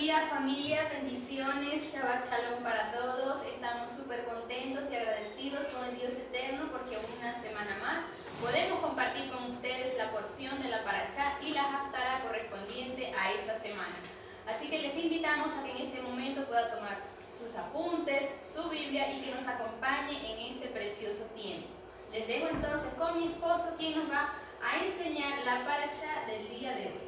días, familia, bendiciones, Shabbat Shalom para todos. Estamos súper contentos y agradecidos con el Dios eterno porque una semana más podemos compartir con ustedes la porción de la Parashá y la Haftará correspondiente a esta semana. Así que les invitamos a que en este momento pueda tomar sus apuntes, su Biblia y que nos acompañe en este precioso tiempo. Les dejo entonces con mi esposo quien nos va a enseñar la Parashá del día de hoy.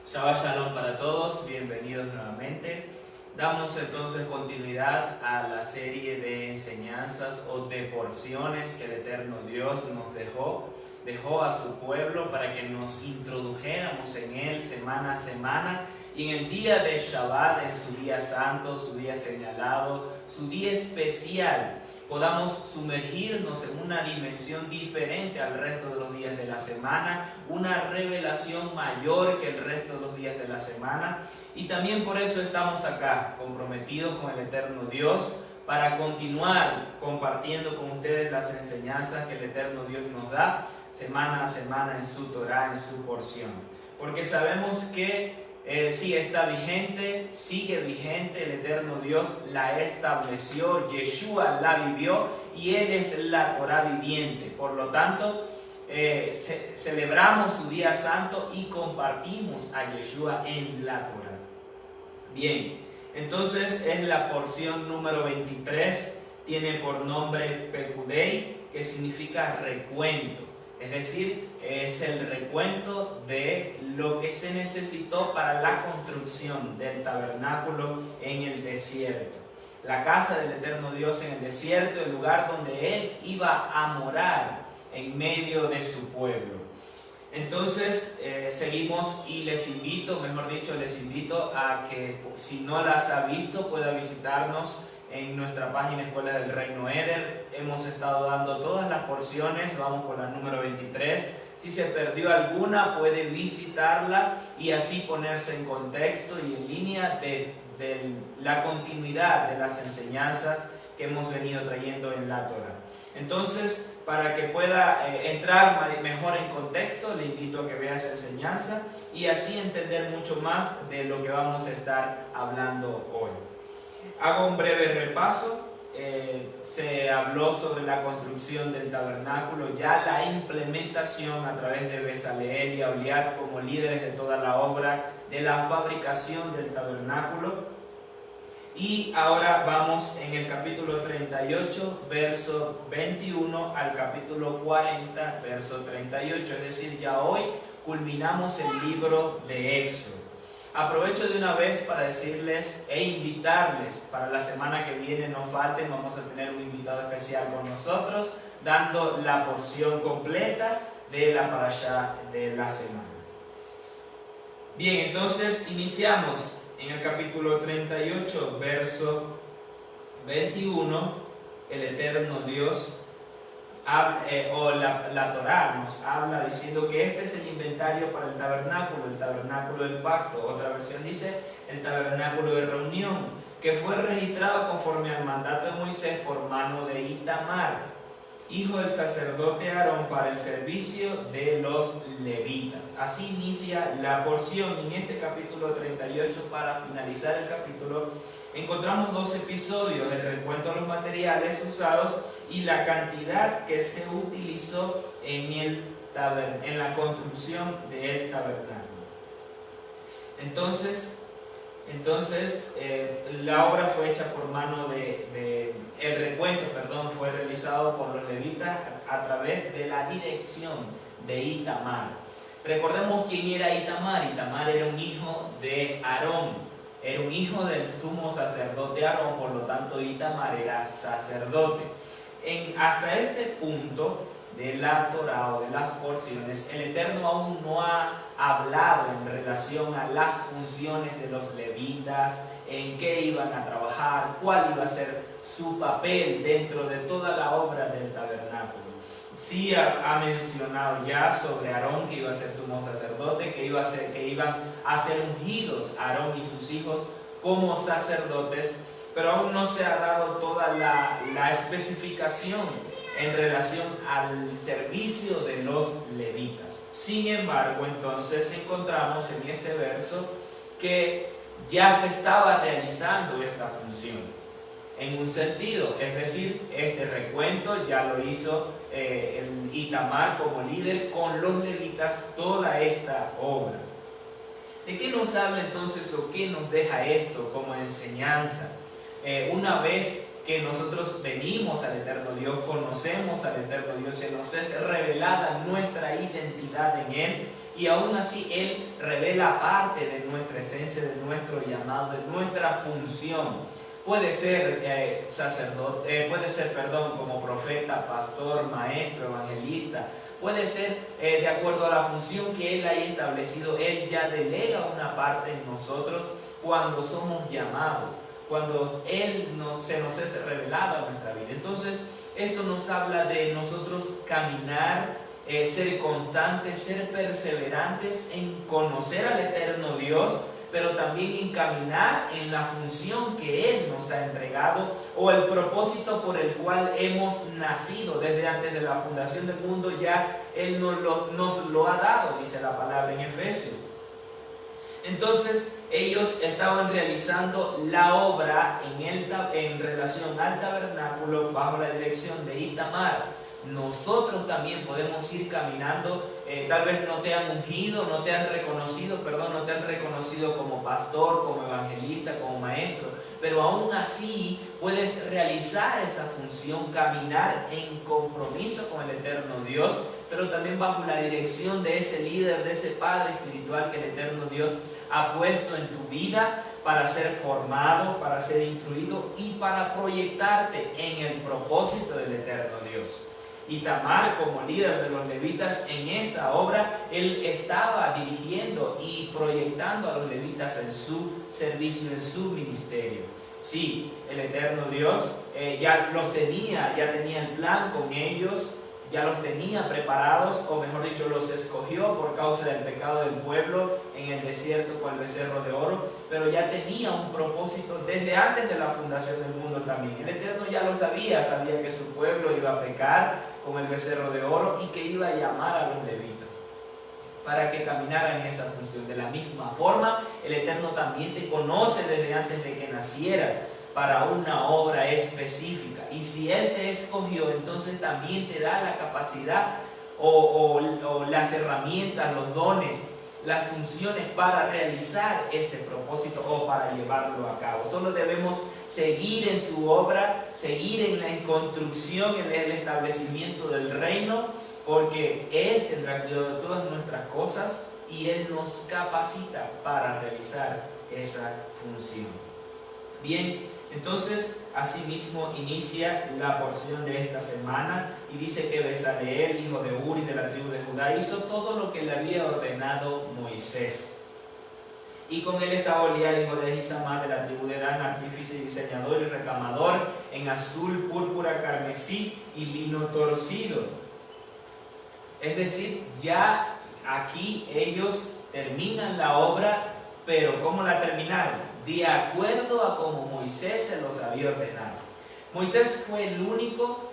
Shabbat Shalom para todos, bienvenidos nuevamente. Damos entonces continuidad a la serie de enseñanzas o de porciones que el eterno Dios nos dejó a su pueblo para que nos introdujéramos en él semana a semana. Y en el día de Shabbat, en su día santo, su día señalado, su día especial, podamos sumergirnos en una dimensión diferente al resto de los días de la semana, una revelación mayor que el resto de los días de la semana. Y también por eso estamos acá, comprometidos con el eterno Dios, para continuar compartiendo con ustedes las enseñanzas que el eterno Dios nos da semana a semana en su Torah, en su porción. Porque sabemos que sí está vigente, sigue vigente, el eterno Dios la estableció, Yeshua la vivió y Él es la Torah viviente. Por lo tanto, celebramos su día santo y compartimos a Yeshua en la Torah. Bien, entonces es la porción número 23, tiene por nombre Pekudei, que significa recuento. Es decir, es el recuento de lo que se necesitó para la construcción del tabernáculo en el desierto. La casa del eterno Dios en el desierto, el lugar donde Él iba a morar en medio de su pueblo. Entonces, seguimos y les invito a que si no las ha visto, pueda visitarnos en nuestra página Escuela del Reino Eder. Hemos estado dando todas las porciones, vamos por la número 23. Si se perdió alguna, puede visitarla y así ponerse en contexto y en línea de la continuidad de las enseñanzas que hemos venido trayendo en la Torah. Entonces, para que pueda entrar mejor en contexto, le invito a que vea esa enseñanza y así entender mucho más de lo que vamos a estar hablando hoy. Hago un breve repaso. Se habló sobre la construcción del tabernáculo, ya la implementación a través de Bezaleel y Aholiab como líderes de toda la obra de la fabricación del tabernáculo. Y ahora vamos en el capítulo 38, verso 21 al capítulo 40, verso 38. Es decir, ya hoy culminamos el libro de Éxodo. Aprovecho de una vez para decirles e invitarles para la semana que viene, no falten, vamos a tener un invitado especial con nosotros, dando la porción completa de la parashá de la semana. Bien, entonces iniciamos en el capítulo 38, verso 21, el eterno Dios la Torá nos habla diciendo que este es el inventario para el tabernáculo del pacto. Otra versión dice el tabernáculo de reunión, que fue registrado conforme al mandato de Moisés por mano de Itamar, hijo del sacerdote Aarón, para el servicio de los levitas. Así inicia la porción. En este capítulo 38, para finalizar el capítulo, encontramos dos episodios: el recuento de los materiales usados y la cantidad que se utilizó en la construcción del tabernáculo. Entonces la obra fue hecha por mano el recuento fue realizado por los levitas a través de la dirección de Itamar. Recordemos quién era Itamar. Itamar era un hijo de Aarón, era un hijo del sumo sacerdote Aarón, por lo tanto Itamar era sacerdote. Hasta este punto de la Torah o de las porciones, el Eterno aún no ha hablado en relación a las funciones de los levitas, en qué iban a trabajar, cuál iba a ser su papel dentro de toda la obra del tabernáculo. Sí ha mencionado ya sobre Aarón, que iba a ser sumo sacerdote, que iban a ser ungidos Aarón y sus hijos como sacerdotes, pero aún no se ha dado toda la especificación en relación al servicio de los levitas. Sin embargo, entonces encontramos en este verso que ya se estaba realizando esta función. En un sentido, es decir, este recuento ya lo hizo el Itamar como líder con los levitas, toda esta obra. ¿De qué nos habla entonces o qué nos deja esto como enseñanza? Una vez que nosotros venimos al eterno Dios, conocemos al eterno Dios, se nos es revelada nuestra identidad en Él, y aún así Él revela parte de nuestra esencia, de nuestro llamado, de nuestra función. Puede ser sacerdote, puede ser, como profeta, pastor, maestro, evangelista. Puede ser de acuerdo a la función que Él haya establecido. Él ya delega una parte en nosotros cuando somos llamados, cuando Él se nos es revelado a nuestra vida. Entonces, esto nos habla de nosotros caminar, ser constantes, ser perseverantes en conocer al eterno Dios, pero también en caminar en la función que Él nos ha entregado o el propósito por el cual hemos nacido desde antes de la fundación del mundo. Ya Él nos lo ha dado, dice la palabra en Efesios. Entonces ellos estaban realizando la obra en relación al tabernáculo bajo la dirección de Itamar. Nosotros también podemos ir caminando, tal vez no te han ungido, no te han reconocido como pastor, como evangelista, como maestro, pero aún así puedes realizar esa función, caminar en compromiso con el eterno Dios, pero también bajo la dirección de ese líder, de ese padre espiritual que el eterno Dios ha puesto en tu vida para ser formado, para ser instruido y para proyectarte en el propósito del eterno Dios. Itamar, como líder de los levitas en esta obra, él estaba dirigiendo y proyectando a los levitas en su servicio, en su ministerio. Sí, el eterno Dios ya tenía el plan con ellos, ya los tenía preparados, o mejor dicho, los escogió por causa del pecado del pueblo en el desierto con el becerro de oro, pero ya tenía un propósito desde antes de la fundación del mundo también. El Eterno ya lo sabía que su pueblo iba a pecar con el becerro de oro y que iba a llamar a los levitas para que caminaran en esa función. De la misma forma, el Eterno también te conoce desde antes de que nacieras para una obra específica, y si Él te escogió, entonces también te da la capacidad o las herramientas, los dones, las funciones para realizar ese propósito o para llevarlo a cabo. Solo debemos seguir en su obra, seguir en la construcción, en el establecimiento del reino, porque Él tendrá cuidado de todas nuestras cosas y Él nos capacita para realizar esa función. Bien, entonces asimismo inicia la porción de esta semana y dice que Bezaleel, hijo de Uri de la tribu de Judá, hizo todo lo que le había ordenado Moisés. Y con él estaba Oliab, hijo de Isamar de la tribu de Dan, artífice, diseñador y recamador en azul, púrpura, carmesí y lino torcido. Es decir, ya aquí ellos terminan la obra, pero ¿cómo la terminaron? De acuerdo a como Moisés se los había ordenado. Moisés fue el único,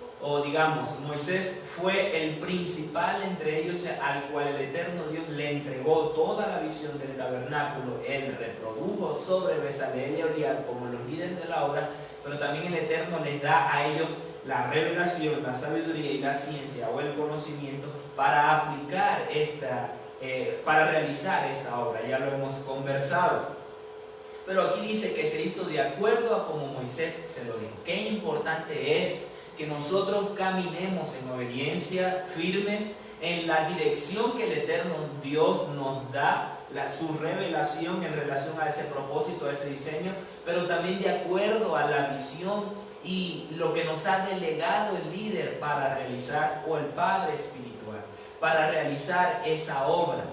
Moisés fue el principal entre ellos al cual el eterno Dios le entregó toda la visión del tabernáculo. Él reprodujo sobre Bezaleel y Oliab como los líderes de la obra, pero también el eterno les da a ellos la revelación, la sabiduría y la ciencia o el conocimiento para aplicar para realizar esta obra. Ya lo hemos conversado. Pero aquí dice que se hizo de acuerdo a como Moisés se lo dijo. Qué importante es que nosotros caminemos en obediencia, firmes, en la dirección que el eterno Dios nos da, su revelación en relación a ese propósito, a ese diseño, pero también de acuerdo a la visión y lo que nos ha delegado el líder para realizar, o el Padre espiritual, para realizar esa obra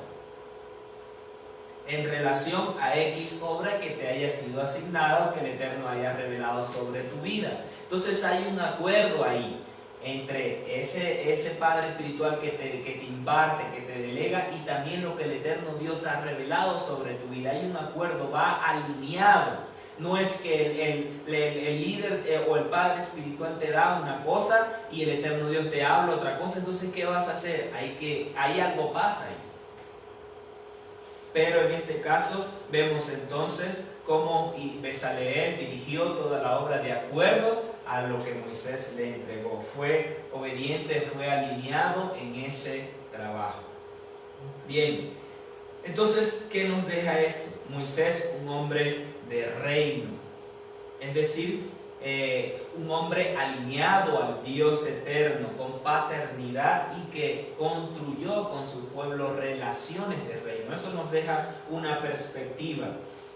en relación a X obra que te haya sido asignada o que el Eterno haya revelado sobre tu vida. Entonces hay un acuerdo ahí entre ese Padre espiritual que te imparte, que te delega, y también lo que el Eterno Dios ha revelado sobre tu vida. Hay un acuerdo, va alineado. No es que el líder o el Padre espiritual te da una cosa y el Eterno Dios te habla otra cosa. Entonces, ¿qué vas a hacer? Ahí algo pasa ahí. pero en este caso vemos entonces cómo Bezaleel dirigió toda la obra de acuerdo a lo que Moisés le entregó. Fue obediente, fue alineado en ese trabajo. Bien, entonces, ¿qué nos deja esto? Moisés, un hombre de reino, es decir, un hombre alineado al Dios eterno, con paternidad y que construyó con su pueblo relaciones de reino. Eso nos deja una perspectiva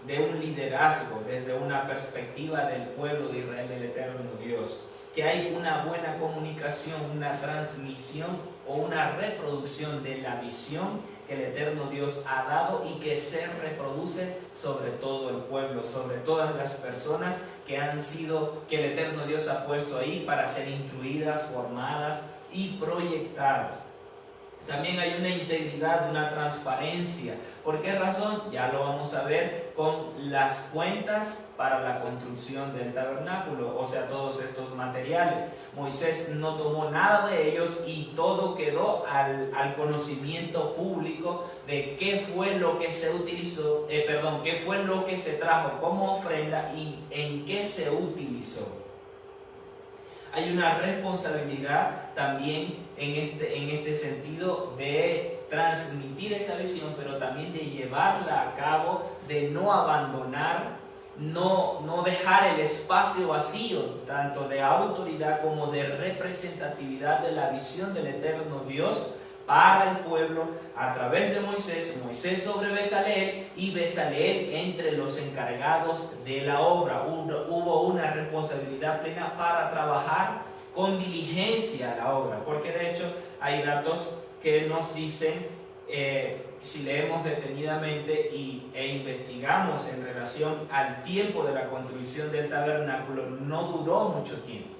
de un liderazgo desde una perspectiva del pueblo de Israel, del eterno Dios, que hay una buena comunicación, una transmisión o una reproducción de la visión que el eterno Dios ha dado y que se reproduce sobre todo el pueblo, sobre todas las personas que el eterno Dios ha puesto ahí para ser instruidas, formadas y proyectadas. También hay una integridad, una transparencia. ¿Por qué razón? Ya lo vamos a ver con las cuentas para la construcción del tabernáculo, o sea, todos estos materiales. Moisés no tomó nada de ellos y todo quedó al conocimiento público de qué fue lo que se utilizó, qué fue lo que se trajo como ofrenda y en qué se utilizó. Hay una responsabilidad también en este sentido de transmitir esa visión, pero también de llevarla a cabo, de no abandonar, no dejar el espacio vacío, tanto de autoridad como de representatividad de la visión del eterno Dios para el pueblo a través de Moisés, Moisés sobre Bezaleel y Bezaleel entre los encargados de la obra. Hubo una responsabilidad plena para trabajar con diligencia la obra, porque de hecho hay datos que nos dicen, si leemos detenidamente e investigamos en relación al tiempo de la construcción del tabernáculo, no duró mucho tiempo.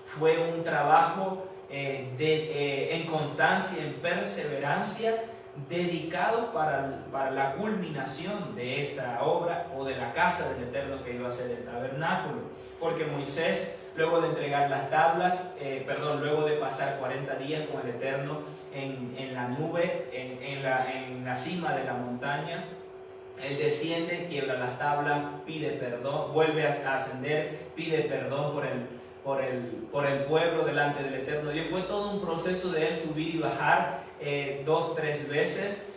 Fue un trabajo en constancia, en perseverancia, dedicado para la culminación de esta obra o de la casa del Eterno que iba a ser el tabernáculo. Porque Moisés, luego de entregar las tablas, luego de pasar 40 días con el Eterno en la nube, en la cima de la montaña, él desciende, quiebra las tablas, pide perdón, vuelve a ascender, pide perdón por el pueblo delante del eterno Dios. Fue todo un proceso de él subir y bajar 2-3 veces,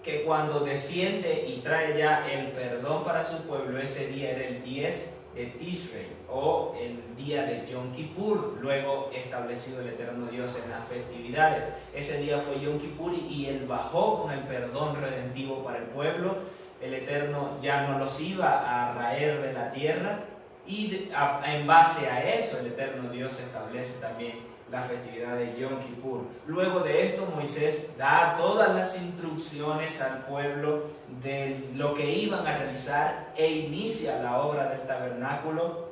que cuando desciende y trae ya el perdón para su pueblo, ese día era el 10 de Tishrei o el día de Yom Kippur, luego establecido el eterno Dios en las festividades. Ese día fue Yom Kippur y él bajó con el perdón redentivo para el pueblo. El eterno ya no los iba a raer de la tierra. Y en base a eso el eterno Dios establece también la festividad de Yom Kippur. Luego de esto Moisés da todas las instrucciones al pueblo de lo que iban a realizar e inicia la obra del tabernáculo.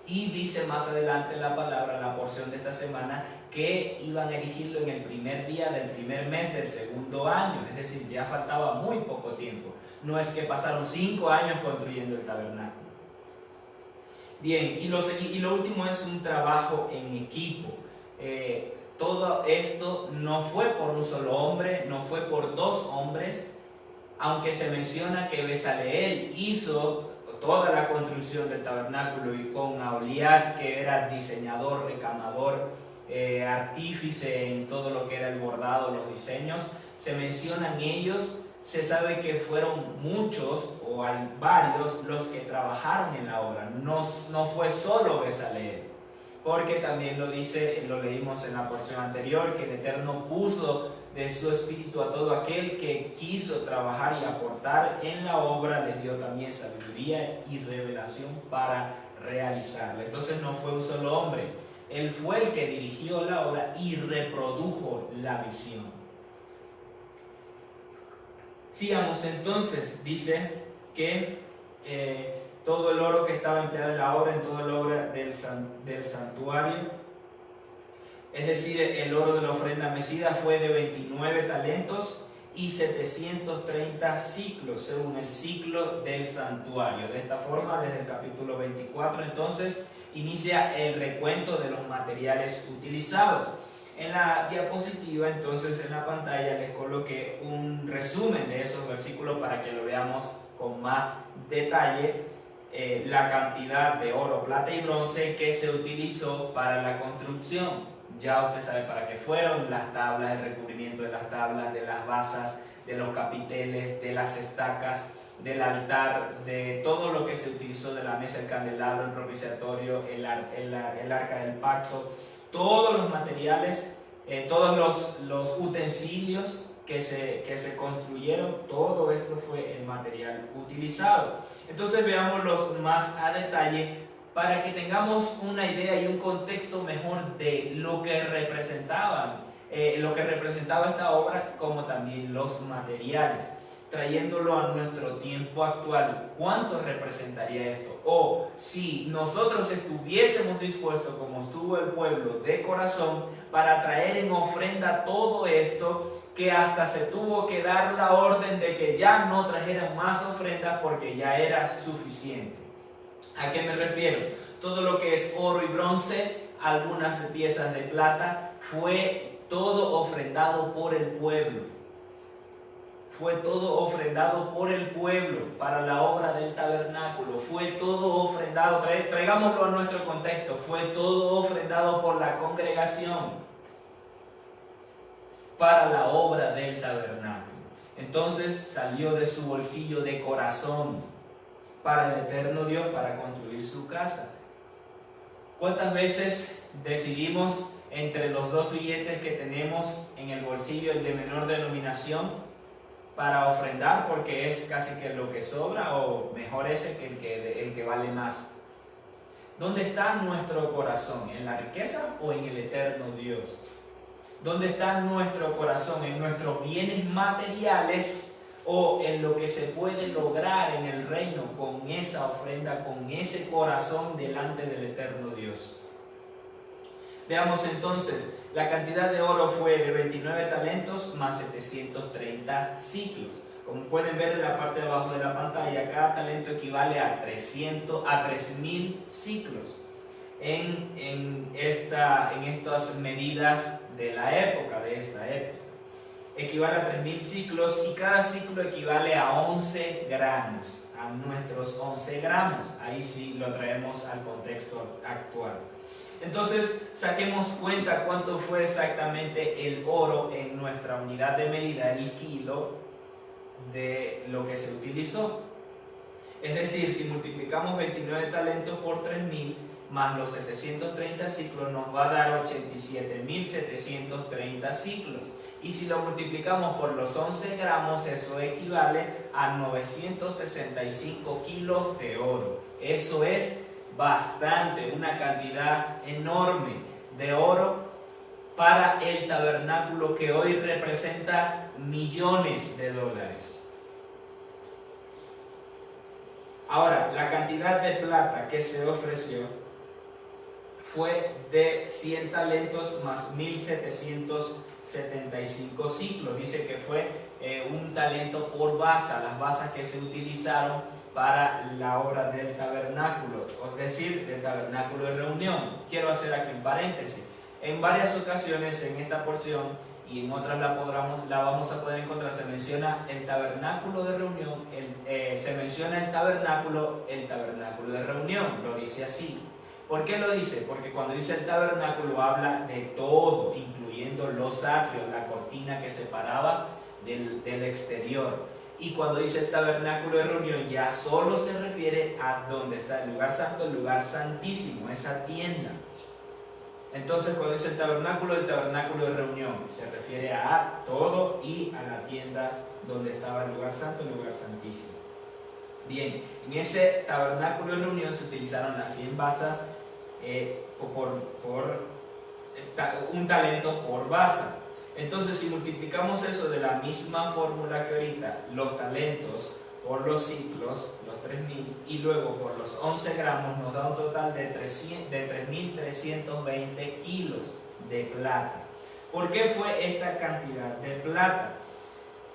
Y dice más adelante en la palabra, en la porción de esta semana, que iban a erigirlo en el primer día del primer mes del segundo año. Es decir, ya faltaba muy poco tiempo. No es que pasaron 5 años construyendo el tabernáculo. Bien, y lo último es un trabajo en equipo. Todo esto no fue por un solo hombre, no fue por 2 hombres, aunque se menciona que Bezaleel hizo toda la construcción del tabernáculo y con Aholiab, que era diseñador, recamador, artífice en todo lo que era el bordado, los diseños, se mencionan ellos. Se sabe que fueron muchos o varios los que trabajaron en la obra, no fue solo Bezaleel, porque también lo leímos en la porción anterior, que el Eterno puso de su espíritu a todo aquel que quiso trabajar y aportar en la obra, les dio también sabiduría y revelación para realizarla. Entonces no fue un solo hombre, él fue el que dirigió la obra y reprodujo la visión. Sigamos entonces, dice que todo el oro que estaba empleado en la obra, en toda la obra del santuario, es decir, el oro de la ofrenda mecida fue de 29 talentos y 730 ciclos, según el ciclo del santuario. De esta forma, desde el capítulo 24, entonces, inicia el recuento de los materiales utilizados. En la diapositiva, entonces en la pantalla, les coloqué un resumen de esos versículos para que lo veamos con más detalle. La cantidad de oro, plata y bronce que se utilizó para la construcción. Ya usted sabe para qué fueron las tablas, el recubrimiento de las tablas, de las basas, de los capiteles, de las estacas, del altar, de todo lo que se utilizó, de la mesa, el candelabro, el propiciatorio, el arca del pacto, todos los materiales, todos los utensilios que se construyeron, todo esto fue el material utilizado. Entonces veámoslos más a detalle para que tengamos una idea y un contexto mejor de lo que representaba esta obra, como también los materiales. Trayéndolo a nuestro tiempo actual, ¿cuánto representaría esto? O si nosotros estuviésemos dispuestos, como estuvo el pueblo de corazón, para traer en ofrenda todo esto, que hasta se tuvo que dar la orden de que ya no trajeran más ofrendas porque ya era suficiente. ¿A qué me refiero? Todo lo que es oro y bronce, algunas piezas de plata, fue todo ofrendado por el pueblo. Fue todo ofrendado por el pueblo para la obra del tabernáculo. Fue todo ofrendado, traigámoslo a nuestro contexto, fue todo ofrendado por la congregación para la obra del tabernáculo. Entonces salió de su bolsillo de corazón para el eterno Dios, para construir su casa. ¿Cuántas veces decidimos entre los dos billetes que tenemos en el bolsillo, el de menor denominación, para ofrendar porque es casi que lo que sobra, o mejor ese que el que vale más? ¿Dónde está nuestro corazón? ¿En la riqueza o en el eterno Dios? ¿Dónde está nuestro corazón? ¿En nuestros bienes materiales o en lo que se puede lograr en el reino con esa ofrenda, con ese corazón delante del eterno Dios? Veamos entonces, la cantidad de oro fue de 29 talentos más 730 ciclos. Como pueden ver en la parte de abajo de la pantalla, cada talento equivale a 3.000 ciclos. En estas medidas de la época, de esta época, equivale a 3.000 ciclos, y cada ciclo equivale a 11 gramos, a nuestros 11 gramos. Ahí sí lo traemos al contexto actual. Entonces, saquemos cuenta cuánto fue exactamente el oro en nuestra unidad de medida, el kilo de lo que se utilizó. Es decir, si multiplicamos 29 talentos por 3.000 más los 730 ciclos, nos va a dar 87.730 ciclos. Y si lo multiplicamos por los 11 gramos, eso equivale a 965 kilos de oro. Eso es bastante, una cantidad enorme de oro para el tabernáculo, que hoy representa millones de dólares. Ahora, la cantidad de plata que se ofreció fue de 100 talentos más 1.775 ciclos. Dice que fue un talento por basa, las basas que se utilizaron para la obra del tabernáculo, es decir, del tabernáculo de reunión. Quiero hacer aquí un paréntesis. En varias ocasiones en esta porción y en otras la vamos a poder encontrar, se menciona el tabernáculo de reunión, se menciona el tabernáculo de reunión, lo dice así. ¿Por qué lo dice? Porque cuando dice el tabernáculo habla de todo, incluyendo los atrios, la cortina que separaba del exterior. Y cuando dice el tabernáculo de reunión, ya solo se refiere a donde está el lugar santo, el lugar santísimo, esa tienda. Entonces, cuando dice el tabernáculo de reunión, se refiere a todo y a la tienda donde estaba el lugar santo, el lugar santísimo. Bien, en ese tabernáculo de reunión se utilizaron las 100 basas un talento por basa. Entonces, si multiplicamos eso de la misma fórmula que ahorita, los talentos por los ciclos, los 3.000, y luego por los 11 gramos, nos da un total de 3.320 kilos de plata. ¿Por qué fue esta cantidad de plata?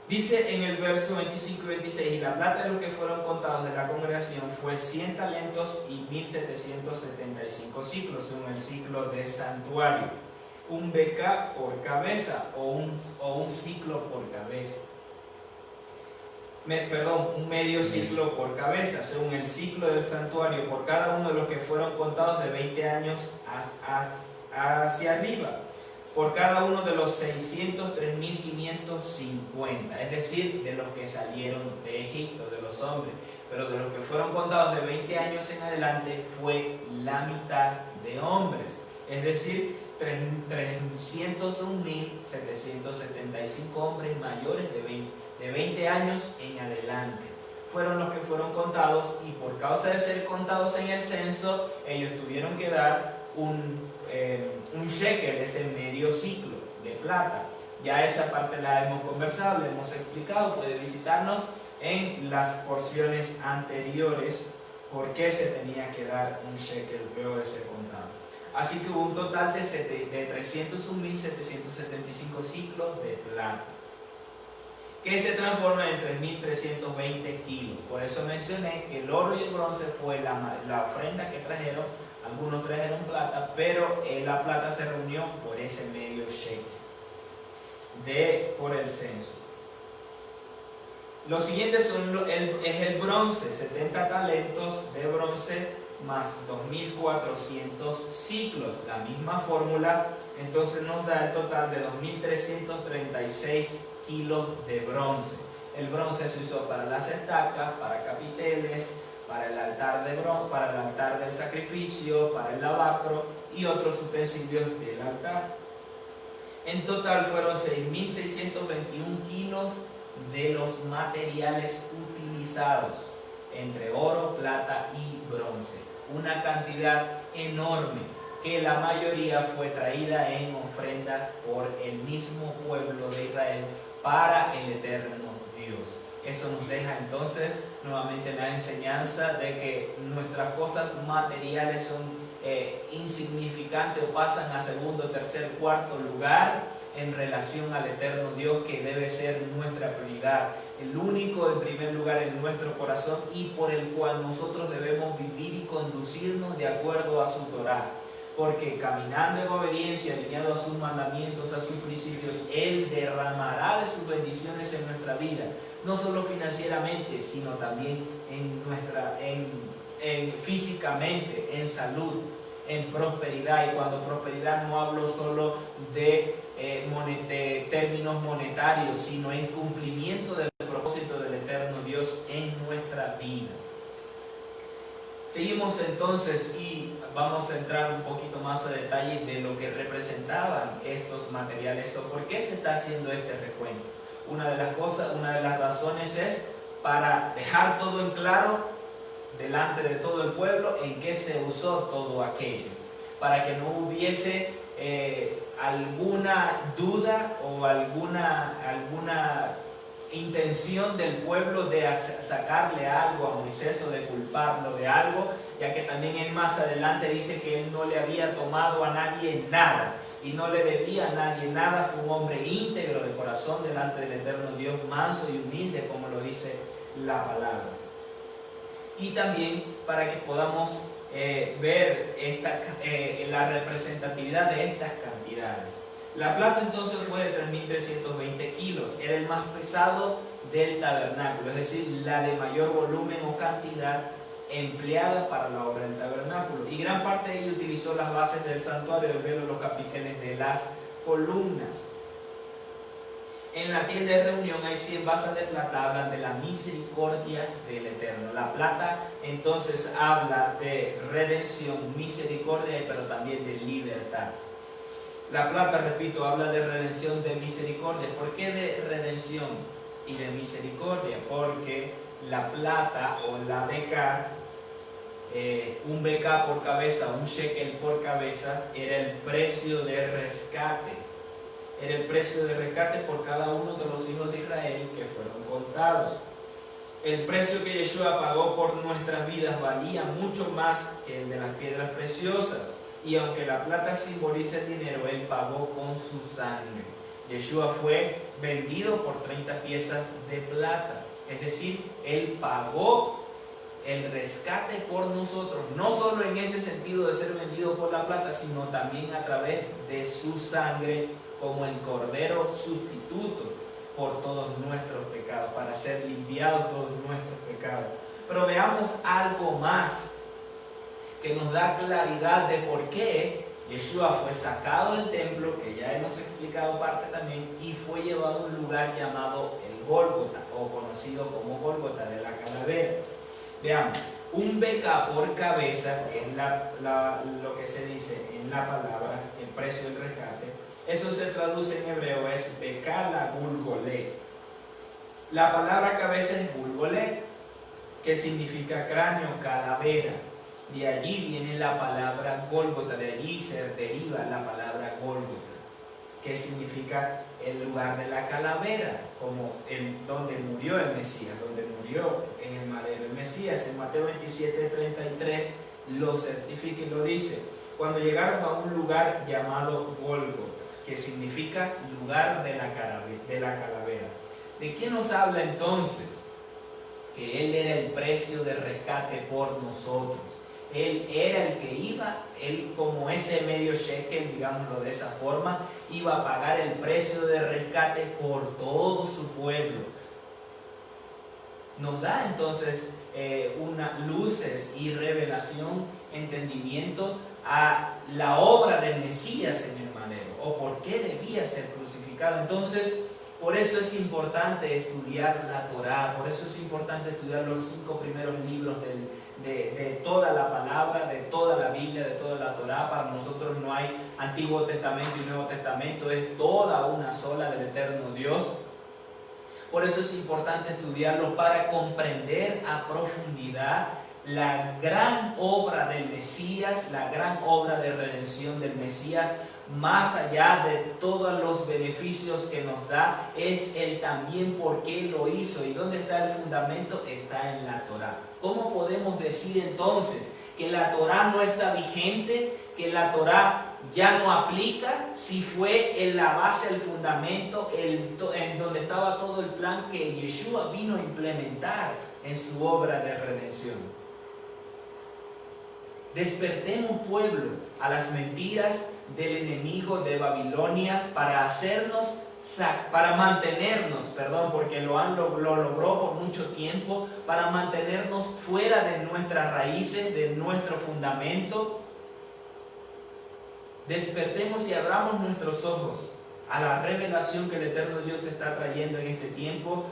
Dice en el verso 25 y 26, y la plata de los que fueron contados de la congregación fue 100 talentos y 1.775 ciclos, según el ciclo de santuario. un beca por cabeza o un ciclo por cabeza. Un medio ciclo por cabeza, según el ciclo del santuario, por cada uno de los que fueron contados de 20 años hacia arriba, por cada uno de los 603.550, es decir, de los que salieron de Egipto, de los hombres, pero de los que fueron contados de 20 años en adelante fue la mitad de hombres, es decir, 301.775 hombres mayores de 20 años en adelante. Fueron los que fueron contados, y por causa de ser contados en el censo, ellos tuvieron que dar un shekel, es el medio ciclo de plata. Ya esa parte la hemos conversado, la hemos explicado, puede visitarnos en las porciones anteriores por qué se tenía que dar un shekel luego de ser contado. Así que hubo un total de 301.775 ciclos de plata, que se transforma en 3.320 kilos. Por eso mencioné que el oro y el bronce fue la ofrenda que trajeron. Algunos trajeron plata, pero la plata se reunió por ese medio shekel por el censo. Los siguientes es el bronce, 70 talentos de bronce más 2.400 ciclos, la misma fórmula, entonces nos da el total de 2.336 kilos de bronce. El bronce se usó para las estacas, para capiteles, para el altar para el altar del sacrificio, para el lavacro y otros utensilios del altar. En total fueron 6.621 kilos de los materiales utilizados entre oro, plata y bronce. Una cantidad enorme que la mayoría fue traída en ofrenda por el mismo pueblo de Israel para el eterno Dios. Eso nos deja entonces nuevamente la enseñanza de que nuestras cosas materiales son insignificantes o pasan a segundo, tercer, cuarto lugar en relación al eterno Dios, que debe ser nuestra prioridad, el único en primer lugar en nuestro corazón y por el cual nosotros debemos vivir y conducirnos de acuerdo a su Torá, porque caminando en obediencia, alineado a sus mandamientos, a sus principios, Él derramará de sus bendiciones en nuestra vida, no solo financieramente, sino también físicamente, en salud, en prosperidad. Y cuando prosperidad no hablo solo de términos monetarios, sino en cumplimiento del propósito del eterno Dios en nuestra vida. Seguimos entonces y vamos a entrar un poquito más a detalle de lo que representaban estos materiales o por qué se está haciendo este recuento. Una de las razones es para dejar todo en claro delante de todo el pueblo en qué se usó todo aquello, para que no hubiese alguna duda o alguna intención del pueblo de sacarle algo a Moisés o de culparlo de algo, ya que también él más adelante dice que él no le había tomado a nadie nada y no le debía a nadie nada. Fue un hombre íntegro de corazón delante del eterno Dios, manso y humilde, como lo dice la palabra. Y también para que podamos ver la representatividad de estas cantidades. La plata entonces fue de 3.320 kilos, era el más pesado del tabernáculo, es decir, la de mayor volumen o cantidad empleada para la obra del tabernáculo. Y gran parte de ella utilizó las bases del santuario, del velo, los capiteles de las columnas. En la tienda de reunión hay 100 basas de plata, hablan de la misericordia del Eterno. La plata entonces habla de redención, misericordia, pero también de libertad. La plata, repito, habla de redención, de misericordia. ¿Por qué de redención y de misericordia? Porque la plata o la beca, un beca por cabeza, un shekel por cabeza, era el precio de rescate. Era el precio de rescate por cada uno de los hijos de Israel que fueron contados. El precio que Yeshua pagó por nuestras vidas valía mucho más que el de las piedras preciosas. Y aunque la plata simboliza el dinero, Él pagó con su sangre. Yeshua fue vendido por 30 piezas de plata. Es decir, Él pagó el rescate por nosotros, no solo en ese sentido de ser vendido por la plata, sino también a través de su sangre como el cordero sustituto por todos nuestros pecados, para ser limpiados todos nuestros pecados. Pero veamos algo más que nos da claridad de por qué Yeshua fue sacado del templo, que ya hemos explicado parte también, y fue llevado a un lugar llamado el Gólgota, o conocido como Gólgota de la calavera. Veamos, un beca por cabeza, que es lo que se dice en la palabra, el precio del rescate, eso se traduce en hebreo, es beca la gulgolé. La palabra cabeza es gulgolé, que significa cráneo, calavera. De allí viene la palabra Gólgota, de allí se deriva la palabra Gólgota, que significa el lugar de la calavera, como donde murió el Mesías, donde murió en el madero. El Mesías en Mateo 27:33 lo certifica y lo dice: cuando llegaron a un lugar llamado Gólgota, que significa lugar de la calavera. ¿De qué nos habla entonces? Que Él era el precio de rescate por nosotros. Él era el que iba, Él como ese medio shekel, digámoslo de esa forma, iba a pagar el precio de rescate por todo su pueblo. Nos da entonces luces y revelación, entendimiento a la obra del Mesías en el madero, o por qué debía ser crucificado. Entonces, por eso es importante estudiar la Torá, por eso es importante estudiar los 5 primeros libros de toda la palabra, de toda la Biblia, de toda la Torá. Para nosotros no hay Antiguo Testamento y Nuevo Testamento, es toda una sola del eterno Dios. Por eso es importante estudiarlo, para comprender a profundidad la gran obra del Mesías, la gran obra de redención del Mesías. Más allá de todos los beneficios que nos da, es el también por qué lo hizo. ¿Y dónde está el fundamento? Está en la Torá. ¿Cómo podemos decir entonces que la Torá no está vigente, que la Torá ya no aplica, si fue en la base, el fundamento, en donde estaba todo el plan que Yeshua vino a implementar en su obra de redención? Despertemos, pueblo, a las mentiras del enemigo de Babilonia para mantenernos, porque lo logró por mucho tiempo, para mantenernos fuera de nuestras raíces, de nuestro fundamento. Despertemos y abramos nuestros ojos a la revelación que el eterno Dios está trayendo en este tiempo,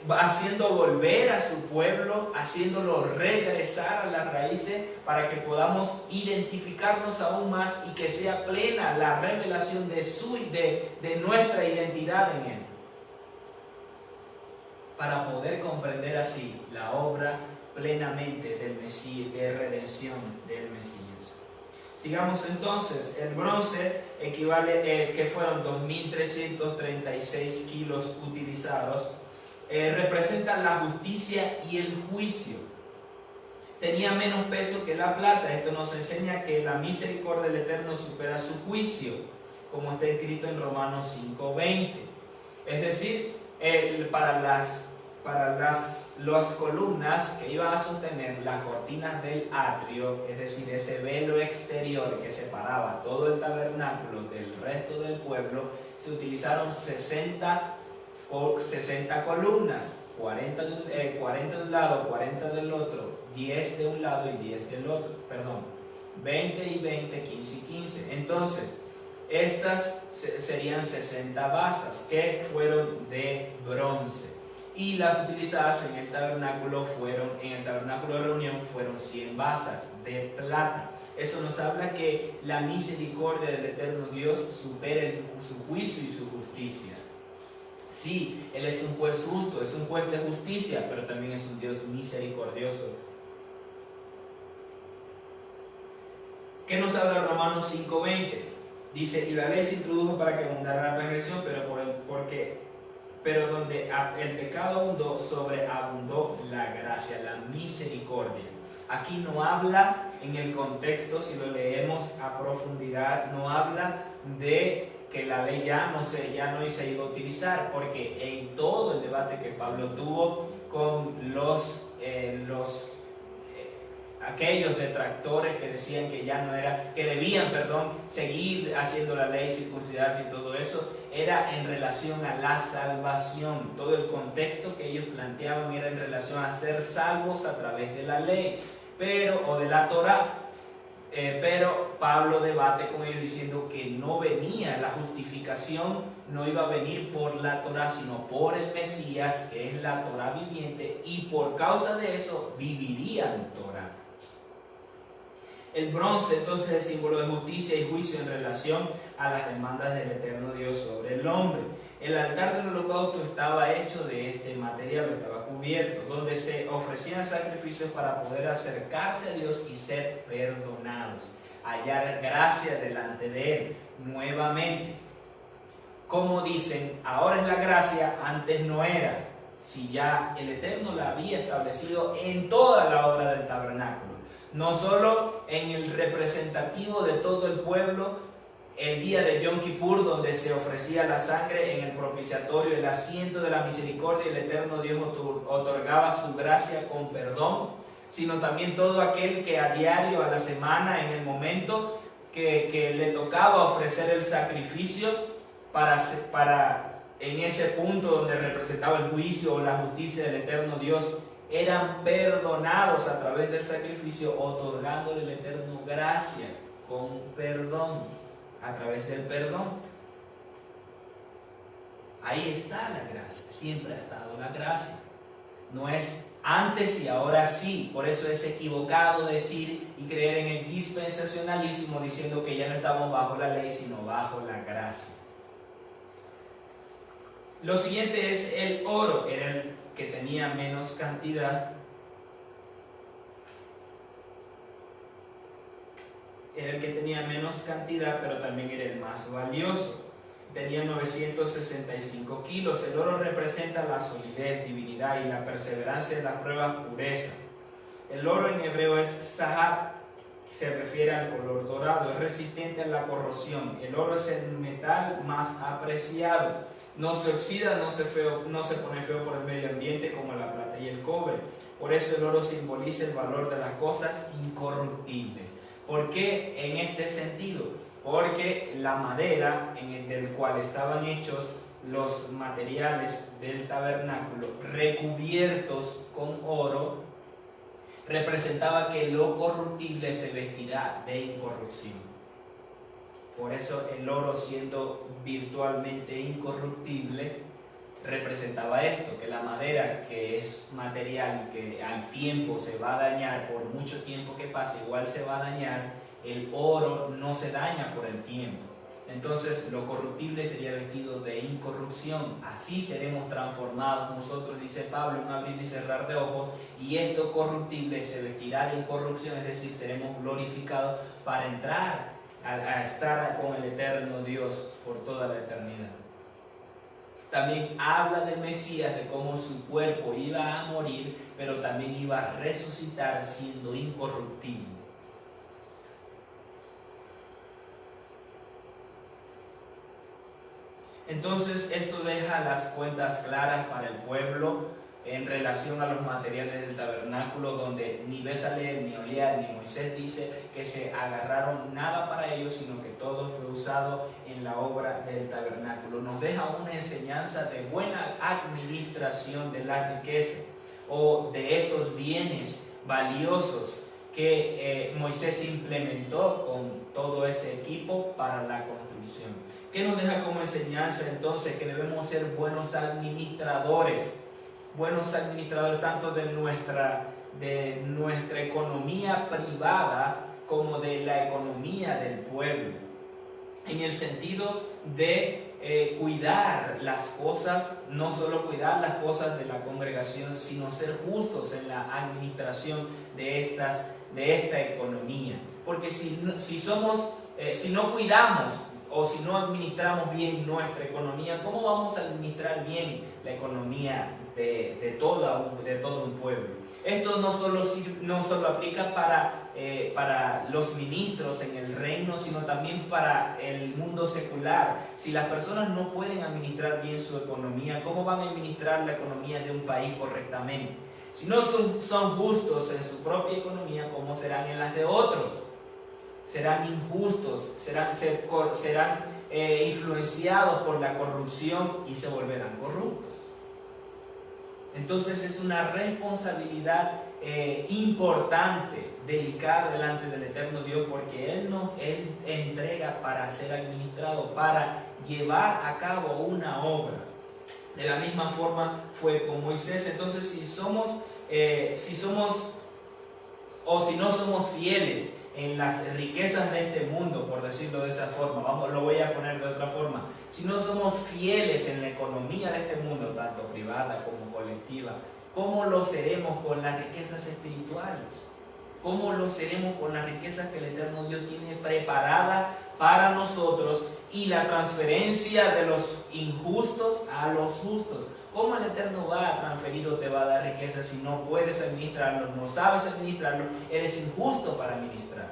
haciendo volver a su pueblo, haciéndolo regresar a las raíces, para que podamos identificarnos aún más y que sea plena la revelación de nuestra identidad en Él, para poder comprender así la obra plenamente del Mesías, de redención del Mesías. Sigamos entonces. El bronce equivale, que fueron 2.336 kilos utilizados, representan la justicia y el juicio. Tenía menos peso que la plata. Esto nos enseña que la misericordia del Eterno supera su juicio, como está escrito en Romanos 5:20. Es decir, para las columnas que iban a sostener las cortinas del atrio, es decir, ese velo exterior que separaba todo el tabernáculo del resto del pueblo, se utilizaron 60 columnas, 40 de un lado, 40 del otro, 10 de un lado y 10 del otro, 20 y 20, 15 y 15. Entonces, estas serían 60 basas que fueron de bronce, y las utilizadas en el tabernáculo de reunión fueron 100 basas de plata. Eso nos habla que la misericordia del eterno Dios supera su juicio y su justicia. Sí, Él es un juez justo, es un juez de justicia, pero también es un Dios misericordioso. ¿Qué nos habla Romanos 5:20? Dice: y la ley se introdujo para que abundara la transgresión, pero donde el pecado abundó, sobreabundó la gracia, la misericordia. Aquí no habla, en el contexto, si lo leemos a profundidad, no habla de que la ley ya no se iba a utilizar, porque en todo el debate que Pablo tuvo con aquellos detractores que decían que ya no era, que debían, seguir haciendo la ley, circuncidarse y todo eso, era en relación a la salvación. Todo el contexto que ellos planteaban era en relación a ser salvos a través de la ley, o de la Torá. Pero Pablo debate con ellos diciendo que no venía, la justificación no iba a venir por la Torá, sino por el Mesías, que es la Torá viviente, y por causa de eso vivirían Torá. El bronce entonces es el símbolo de justicia y juicio en relación a las demandas del eterno Dios sobre el hombre. El altar del holocausto estaba hecho de este material, estaba cubierto, donde se ofrecían sacrificios para poder acercarse a Dios y ser perdonados, hallar gracia delante de Él nuevamente. Como dicen, ahora es la gracia, antes no era, si ya el Eterno la había establecido en toda la obra del tabernáculo, no solo en el representativo de todo el pueblo, el día de Yom Kippur, donde se ofrecía la sangre en el propiciatorio, el asiento de la misericordia, el eterno Dios otorgaba su gracia con perdón, sino también todo aquel que a diario, a la semana, en el momento que le tocaba ofrecer el sacrificio para en ese punto donde representaba el juicio o la justicia del eterno Dios, eran perdonados a través del sacrificio, otorgándole el eterno gracia con perdón. A través del perdón. Ahí está la gracia, siempre ha estado la gracia. No es antes y ahora sí. Por eso es equivocado decir y creer en el dispensacionalismo diciendo que ya no estamos bajo la ley, sino bajo la gracia. Lo siguiente es el oro, era el que tenía menos cantidad. Era el que tenía menos cantidad, pero también era el más valioso. Tenía 965 kilos. El oro representa la solidez, divinidad y la perseverancia en las pruebas, pureza. El oro en hebreo es zahab, se refiere al color dorado, es resistente a la corrosión. El oro es el metal más apreciado. No se oxida, no se pone feo por el medio ambiente como la plata y el cobre. Por eso el oro simboliza el valor de las cosas incorruptibles. ¿Por qué en este sentido? Porque la madera del cual estaban hechos los materiales del tabernáculo, recubiertos con oro, representaba que lo corruptible se vestirá de incorrupción. Por eso el oro, siendo virtualmente incorruptible, representaba esto, que la madera, que es material que al tiempo se va a dañar, por mucho tiempo que pase igual se va a dañar, el oro no se daña por el tiempo. Entonces lo corruptible sería vestido de incorrupción. Así seremos transformados nosotros, dice Pablo, en un abrir y cerrar de ojos, y esto corruptible se vestirá de incorrupción, es decir, seremos glorificados para entrar a estar con el eterno Dios por toda la eternidad. También habla del Mesías, de cómo su cuerpo iba a morir, pero también iba a resucitar siendo incorruptible. Entonces esto deja las cuentas claras para el pueblo en relación a los materiales del tabernáculo, donde ni Bezalel, ni Oliab, ni Moisés dice que se agarraron nada para ellos, sino que todo fue usado en la obra del tabernáculo. Nos deja una enseñanza de buena administración de la riqueza o de esos bienes valiosos que Moisés implementó con todo ese equipo para la construcción. ¿Qué nos deja como enseñanza entonces? Que debemos ser buenos administradores tanto de nuestra economía privada como de la economía del pueblo, en el sentido de cuidar las cosas, no solo cuidar las cosas de la congregación, sino ser justos en la administración de esta economía. Porque si no cuidamos o si no administramos bien nuestra economía, ¿cómo vamos a administrar bien la economía de todo un pueblo. Esto no solo aplica para los ministros en el reino, sino también para el mundo secular. Si las personas no pueden administrar bien su economía, ¿cómo van a administrar la economía de un país correctamente? Si no son justos en su propia economía, ¿cómo serán en las de otros? Serán injustos, serán influenciados por la corrupción y se volverán corruptos. Entonces es una responsabilidad importante, delicada delante del eterno Dios, porque Él entrega para ser administrado, para llevar a cabo una obra. De la misma forma fue con Moisés. Entonces si no somos fieles en las riquezas de este mundo, por decirlo de esa forma, lo voy a poner de otra forma, si no somos fieles en la economía de este mundo, tanto privada como colectiva, ¿cómo lo seremos con las riquezas espirituales? ¿Cómo lo seremos con las riquezas que el eterno Dios tiene preparadas para nosotros y la transferencia de los injustos a los justos? ¿Cómo el Eterno va a transferir o te va a dar riqueza si no puedes administrarlo, no sabes administrarlo, eres injusto para administrar?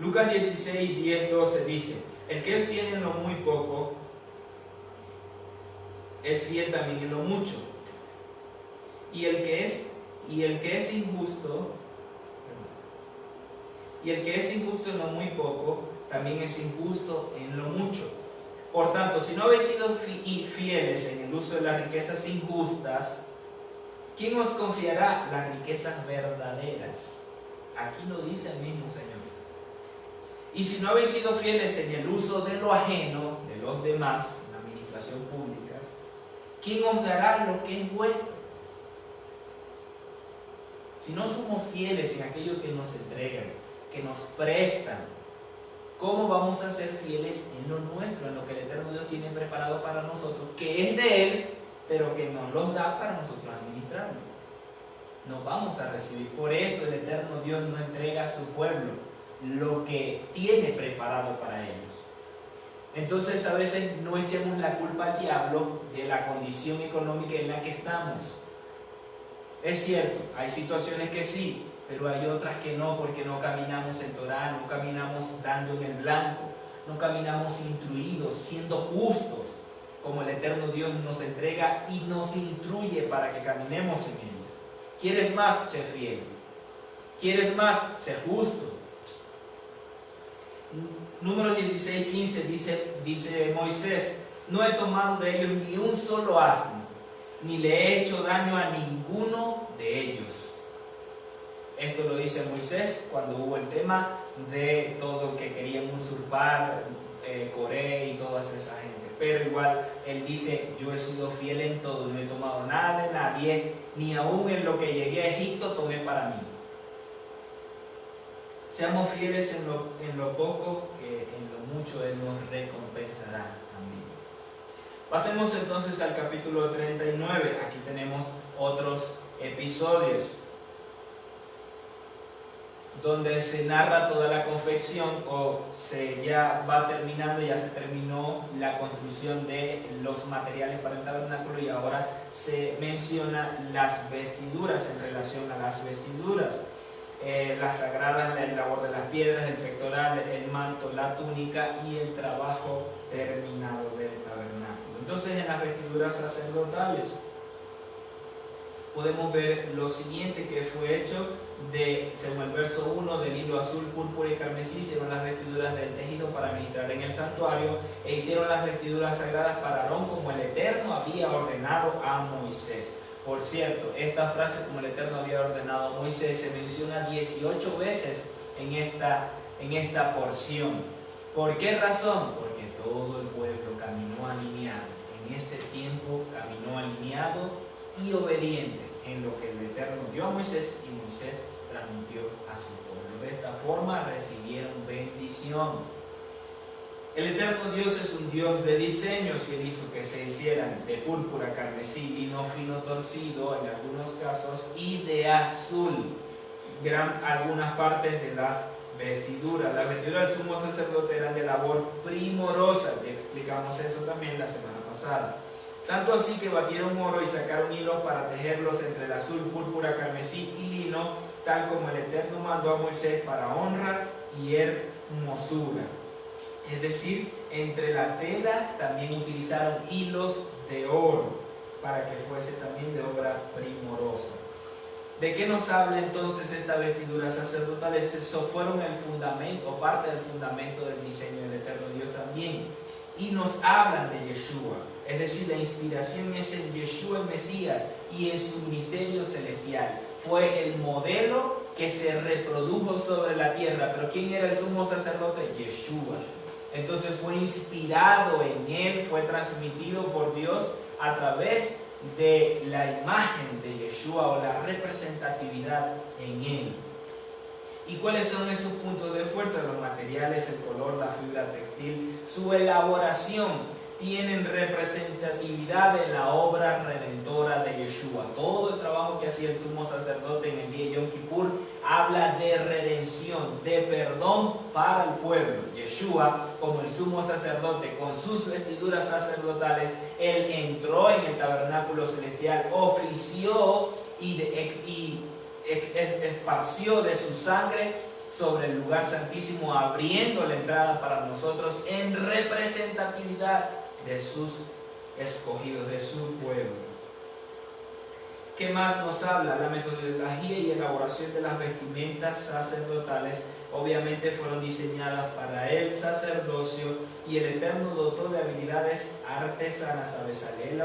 Lucas 16, 10, 12 dice: el que es fiel en lo muy poco, es fiel también en lo mucho. Y el que es injusto en lo muy poco, también es injusto en lo mucho. Por tanto, si no habéis sido fieles en el uso de las riquezas injustas, ¿quién os confiará las riquezas verdaderas? Aquí lo dice el mismo Señor. Y si no habéis sido fieles en el uso de lo ajeno, de los demás, en la administración pública, ¿quién os dará lo que es vuestro? Si no somos fieles en aquello que nos entregan, que nos prestan, ¿cómo vamos a ser fieles en lo nuestro, en lo que el eterno Dios tiene preparado para nosotros, que es de Él, pero que nos los da para nosotros administrarlo? No vamos a recibir. Por eso el eterno Dios no entrega a su pueblo lo que tiene preparado para ellos. Entonces a veces no echemos la culpa al diablo de la condición económica en la que estamos. Es cierto, hay situaciones que sí, pero hay otras que no, porque no caminamos en Torá, no caminamos dando en el blanco, no caminamos instruidos, siendo justos, como el eterno Dios nos entrega y nos instruye para que caminemos en ellas. ¿Quieres más? Sé fiel. ¿Quieres más? Sé justo. Números 16, 15 dice Moisés: no he tomado de ellos ni un solo asno, ni le he hecho daño a ninguno de ellos. Esto lo dice Moisés cuando hubo el tema de todo que querían usurpar Coré y toda esa gente. Pero igual él dice: yo he sido fiel en todo, no he tomado nada de nadie, ni aún en lo que llegué a Egipto tomé para mí. Seamos fieles en lo poco, que en lo mucho Él nos recompensará también. Pasemos entonces al capítulo 39. Aquí tenemos otros episodios donde se narra toda la confección, ya va terminando, ya se terminó la construcción de los materiales para el tabernáculo, y ahora se menciona las vestiduras en relación a las vestiduras. Las sagradas, la labor de las piedras, el pectoral, el manto, la túnica y el trabajo terminado del tabernáculo. Entonces, en las vestiduras sacerdotales podemos ver lo siguiente que fue hecho. Según el verso 1, del hilo azul, púrpura y carmesí hicieron las vestiduras del tejido para ministrar en el santuario, e hicieron las vestiduras sagradas para Aarón, como el Eterno había ordenado a Moisés. Por cierto, esta frase, como el Eterno había ordenado a Moisés, se menciona 18 veces en esta porción. ¿Por qué razón? Porque todo el pueblo caminó alineado. En este tiempo caminó alineado y obediente en lo que el Eterno dio a Moisés, y Moisés transmitió a su pueblo. De esta forma recibieron bendición. El Eterno Dios es un Dios de diseños, y Él hizo que se hicieran de púrpura, carmesí, lino fino torcido en algunos casos, y de azul algunas partes de las vestiduras. Las vestiduras del sumo sacerdote eran de labor primorosa, ya explicamos eso también la semana pasada. Tanto así que batieron oro y sacaron hilos para tejerlos entre el azul, púrpura, carmesí y lino, tal como el Eterno mandó a Moisés, para honra y hermosura. Es decir, entre la tela también utilizaron hilos de oro para que fuese también de obra primorosa. ¿De qué nos habla entonces esta vestidura sacerdotal? Eso fueron el fundamento, parte del fundamento del diseño del Eterno Dios también. Y nos hablan de Yeshua, es decir, la inspiración es en Yeshua el Mesías y en su ministerio celestial. Fue el modelo que se reprodujo sobre la tierra. Pero ¿quién era el sumo sacerdote? Yeshua. Entonces fue inspirado en él, fue transmitido por Dios a través de la imagen de Yeshua o la representatividad en él. ¿Y cuáles son esos puntos de fuerza? Los materiales, el color, la fibra textil, su elaboración tienen representatividad en la obra redentora de Yeshua. Todo el trabajo que hacía el sumo sacerdote en el día de Yom Kippur habla de redención, de perdón para el pueblo. Yeshua, como el sumo sacerdote, con sus vestiduras sacerdotales, él entró en el tabernáculo celestial, ofició y esparció de su sangre sobre el lugar santísimo, abriendo la entrada para nosotros en representatividad de sus escogidos, de su pueblo. ¿Qué más nos habla? La metodología y elaboración de las vestimentas sacerdotales obviamente fueron diseñadas para el sacerdocio, y el Eterno dotó de habilidades artesanas a Bezaleel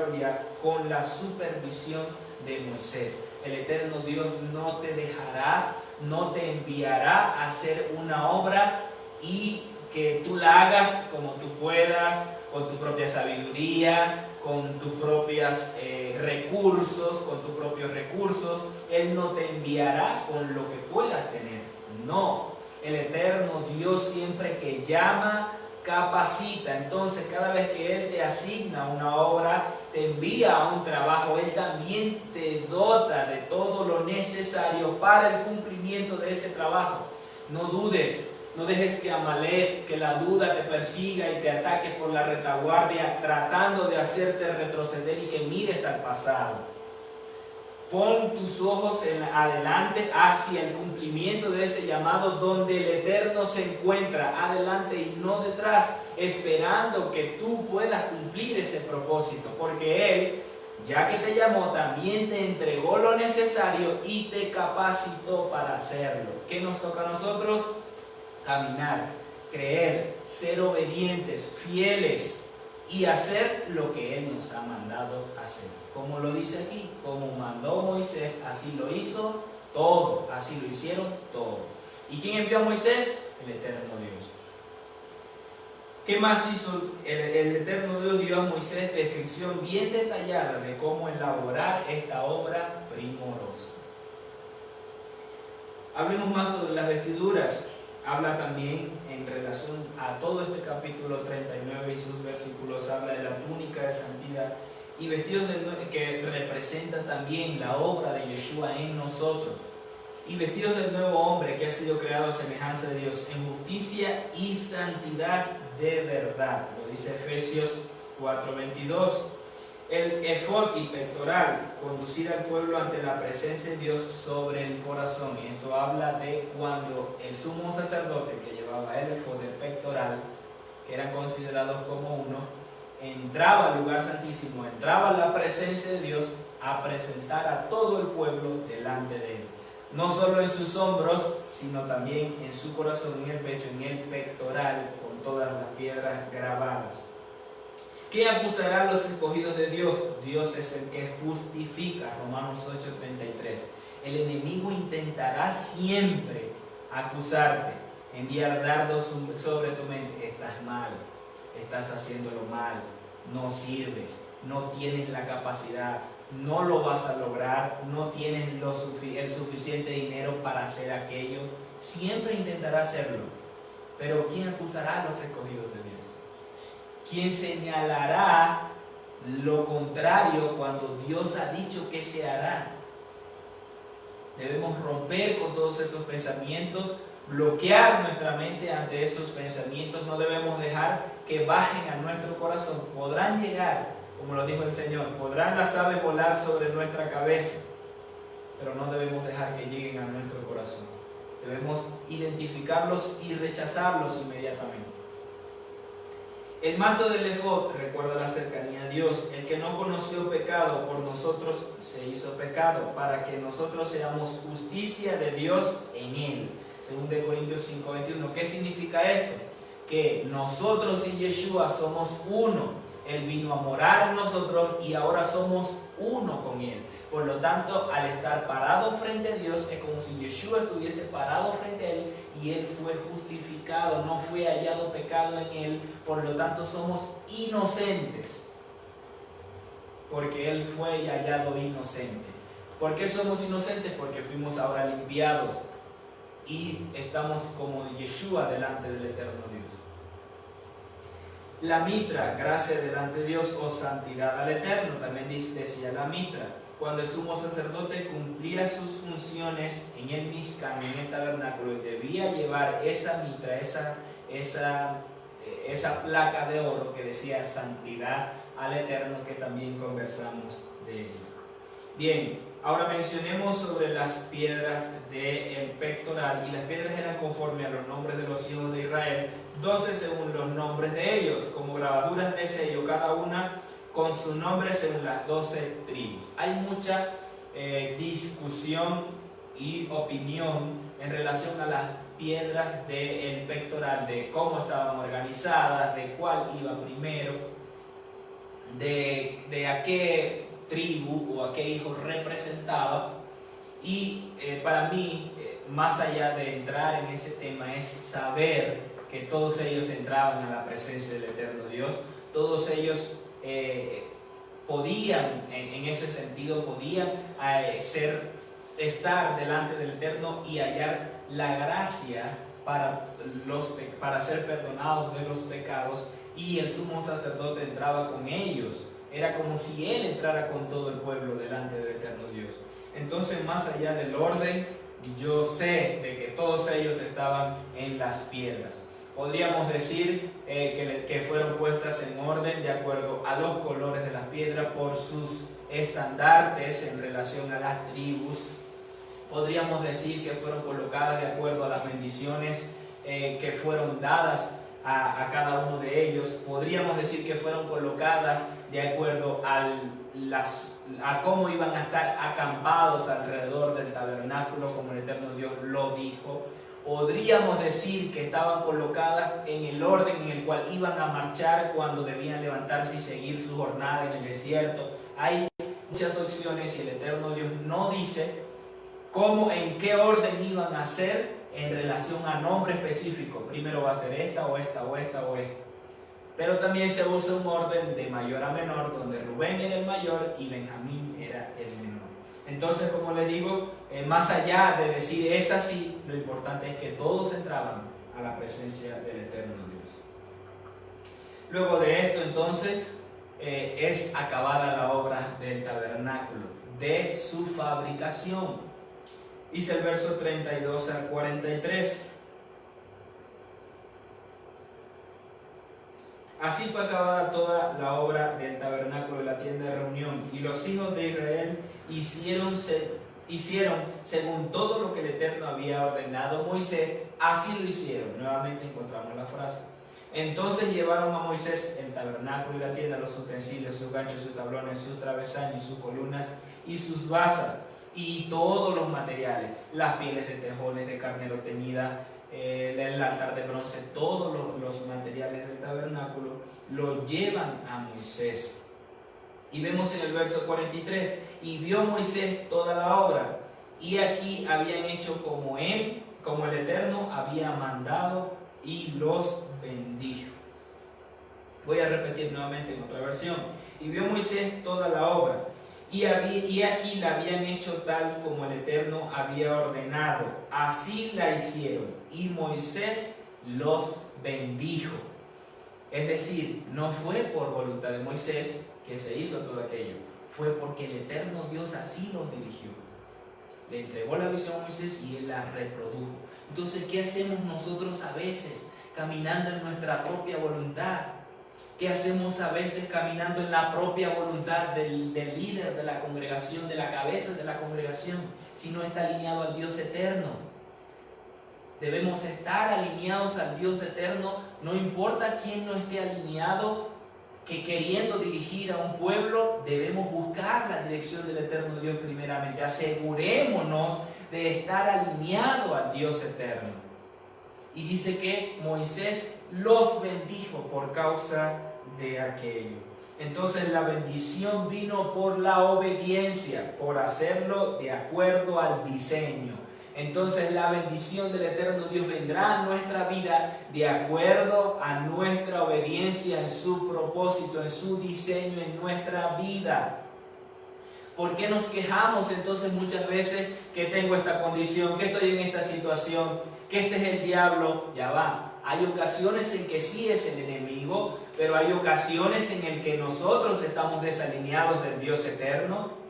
con la supervisión de Moisés. El Eterno Dios no te dejará, no te enviará a hacer una obra y que tú la hagas como tú puedas, con tu propia sabiduría, con tus propios recursos, con tus propios recursos. Él no te enviará con lo que puedas tener. No, el Eterno Dios siempre que llama, capacita. Entonces cada vez que Él te asigna una obra, te envía a un trabajo, Él también te dota de todo lo necesario para el cumplimiento de ese trabajo. No dudes. No dejes que Amalek, que la duda te persiga y te ataque por la retaguardia, tratando de hacerte retroceder y que mires al pasado. Pon tus ojos adelante hacia el cumplimiento de ese llamado, donde el Eterno se encuentra adelante y no detrás, esperando que tú puedas cumplir ese propósito, porque Él, ya que te llamó, también te entregó lo necesario y te capacitó para hacerlo. ¿Qué nos toca a nosotros? Caminar, creer, ser obedientes, fieles y hacer lo que Él nos ha mandado hacer. Como lo dice aquí, como mandó Moisés, así lo hizo todo, así lo hicieron todo. ¿Y quién envió a Moisés? El Eterno Dios. ¿Qué más hizo? El Eterno Dios dio a Moisés descripción bien detallada de cómo elaborar esta obra primorosa. Hablemos más sobre las vestiduras. Habla también en relación a todo este capítulo 39 y sus versículos, habla de la túnica de santidad y vestidos que representan también la obra de Yeshua en nosotros, y vestidos del nuevo hombre que ha sido creado a semejanza de Dios en justicia y santidad de verdad. Lo dice Efesios 4:22. El efod y pectoral, conducir al pueblo ante la presencia de Dios sobre el corazón. Y esto habla de cuando el sumo sacerdote que llevaba el efod, el pectoral, que eran considerados como uno, entraba al lugar santísimo, entraba a la presencia de Dios a presentar a todo el pueblo delante de él. No solo en sus hombros, sino también en su corazón, en el pecho, en el pectoral, con todas las piedras grabadas. ¿Qué acusarán los escogidos de Dios? Dios es el que justifica. Romanos 8:33. El enemigo intentará siempre acusarte, enviar dardos sobre tu mente. Estás mal, estás haciéndolo mal, no sirves, no tienes la capacidad, no lo vas a lograr, no tienes el suficiente dinero para hacer aquello. Siempre intentará hacerlo. Pero ¿quién acusará a los escogidos de Dios? ¿Quién señalará lo contrario cuando Dios ha dicho que se hará? Debemos romper con todos esos pensamientos, bloquear nuestra mente ante esos pensamientos. No debemos dejar que bajen a nuestro corazón. Podrán llegar, como lo dijo el Señor, podrán las aves volar sobre nuestra cabeza, pero no debemos dejar que lleguen a nuestro corazón. Debemos identificarlos y rechazarlos inmediatamente. El manto del efod recuerda la cercanía a Dios. El que no conoció pecado por nosotros se hizo pecado, para que nosotros seamos justicia de Dios en él. Según de Corintios 5:21. ¿Qué significa esto? Que nosotros y Yeshua somos uno. Él vino a morar en nosotros y ahora somos uno con Él. Por lo tanto, al estar parado frente a Dios, es como si Yeshua estuviese parado frente a Él y Él fue justificado, no fue hallado pecado en Él. Por lo tanto, somos inocentes, porque Él fue hallado inocente. ¿Por qué somos inocentes? Porque fuimos ahora limpiados y estamos como Yeshua delante del eterno Dios. La mitra, gracia delante de Dios o santidad al Eterno, también decía la mitra. Cuando el sumo sacerdote cumplía sus funciones en el Mizkan, en el tabernáculo, y debía llevar esa mitra, esa placa de oro que decía santidad al Eterno, que también conversamos de ello. Bien, ahora mencionemos sobre las piedras del pectoral, y las piedras eran conforme a los nombres de los hijos de Israel, 12 según los nombres de ellos, como grabaduras de sello, cada una con su nombre según las 12 tribus. Hay mucha discusión y opinión en relación a las piedras del pectoral, de cómo estaban organizadas, de cuál iba primero, de a qué tribu o a qué hijo representaba. Y para mí, más allá de entrar en ese tema, es saber que todos ellos entraban a la presencia del eterno Dios. Todos ellos podían, en ese sentido, podían estar delante del Eterno y hallar la gracia para ser perdonados de los pecados, y el sumo sacerdote entraba con ellos. Era como si él entrara con todo el pueblo delante del eterno Dios. Entonces, más allá del orden, yo sé de que todos ellos estaban en las piedras. Podríamos decir que fueron puestas en orden de acuerdo a los colores de las piedras, por sus estandartes en relación a las tribus. Podríamos decir que fueron colocadas de acuerdo a las bendiciones que fueron dadas a cada uno de ellos. Podríamos decir que fueron colocadas de acuerdo a cómo iban a estar acampados alrededor del tabernáculo, como el eterno Dios lo dijo. Podríamos decir que estaban colocadas en el orden en el cual iban a marchar cuando debían levantarse y seguir su jornada en el desierto. Hay muchas opciones y el eterno Dios no dice en qué orden iban a ser en relación a nombre específico. Primero va a ser esta o esta o esta o esta. Pero también se usa un orden de mayor a menor, donde Rubén era el mayor y Benjamín era el menor. Entonces, como les digo, más allá de decir es así, lo importante es que todos entraban a la presencia del eterno Dios. Luego de esto, entonces, es acabada la obra del tabernáculo, de su fabricación. Dice el verso 32 al 43. Así fue acabada toda la obra del tabernáculo de la tienda de reunión, y los hijos de Israel hicieron según todo lo que el Eterno había ordenado Moisés, así lo hicieron. Nuevamente encontramos la frase. Entonces llevaron a Moisés el tabernáculo y la tienda, los utensilios, sus ganchos, sus tablones, sus travesaños, sus columnas y sus basas, y todos los materiales, las pieles de tejones de carnero teñida, el altar de bronce, todos los materiales del tabernáculo lo llevan a Moisés. Y vemos en el verso 43, y vio Moisés toda la obra, y aquí habían hecho como el Eterno había mandado, y los bendijo. Voy a repetir nuevamente en otra versión. Y vio Moisés toda la obra, y aquí la habían hecho tal como el Eterno había ordenado, así la hicieron, y Moisés los bendijo. Es decir, no fue por voluntad de Moisés que se hizo todo aquello, fue porque el eterno Dios así los dirigió. Le entregó la visión a Moisés y él la reprodujo. Entonces, ¿qué hacemos nosotros a veces caminando en nuestra propia voluntad? ¿Qué hacemos a veces caminando en la propia voluntad del líder de la congregación, de la cabeza de la congregación, si no está alineado al Dios eterno? Debemos estar alineados al Dios eterno, no importa quién no esté alineado, que queriendo dirigir a un pueblo, debemos buscar la dirección del eterno Dios primeramente. Asegurémonos de estar alineado al Dios eterno. Y dice que Moisés los bendijo por causa de aquello. Entonces la bendición vino por la obediencia, por hacerlo de acuerdo al diseño. Entonces la bendición del eterno Dios vendrá a nuestra vida de acuerdo a nuestra obediencia en su propósito, en su diseño en nuestra vida. ¿Por qué nos quejamos entonces muchas veces que tengo esta condición, que estoy en esta situación, que este es el diablo? Ya va. Hay ocasiones en que sí es el enemigo, pero hay ocasiones en el que nosotros estamos desalineados del Dios eterno.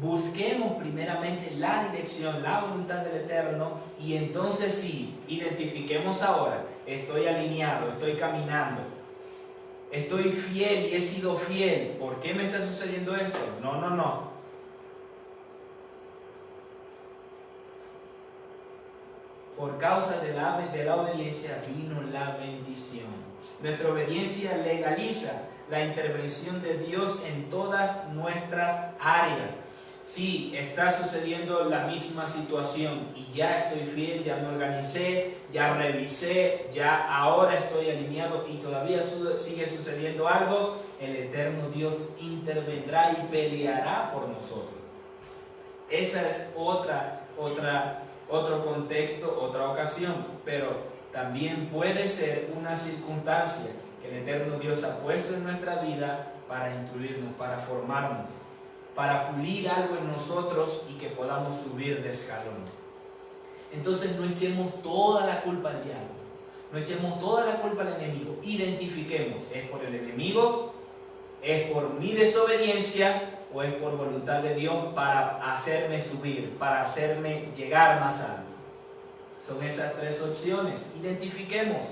Busquemos primeramente la dirección, la voluntad del Eterno, y entonces sí, identifiquemos ahora, estoy alineado, estoy caminando, estoy fiel y he sido fiel. ¿Por qué me está sucediendo esto? No. Por causa de la obediencia vino la bendición. Nuestra obediencia legaliza la intervención de Dios en todas nuestras áreas. Si está sucediendo la misma situación y ya estoy fiel, ya me organicé, ya revisé, ya ahora estoy alineado y todavía sigue sucediendo algo, el eterno Dios intervendrá y peleará por nosotros. Esa es otro contexto, otra ocasión, pero también puede ser una circunstancia que el eterno Dios ha puesto en nuestra vida para instruirnos, para formarnos, para pulir algo en nosotros y que podamos subir de escalón. Entonces no echemos toda la culpa al diablo, no echemos toda la culpa al enemigo. Identifiquemos, ¿es por el enemigo? ¿Es por mi desobediencia? ¿O es por voluntad de Dios para hacerme subir, para hacerme llegar más alto? Son esas tres opciones. Identifiquemos.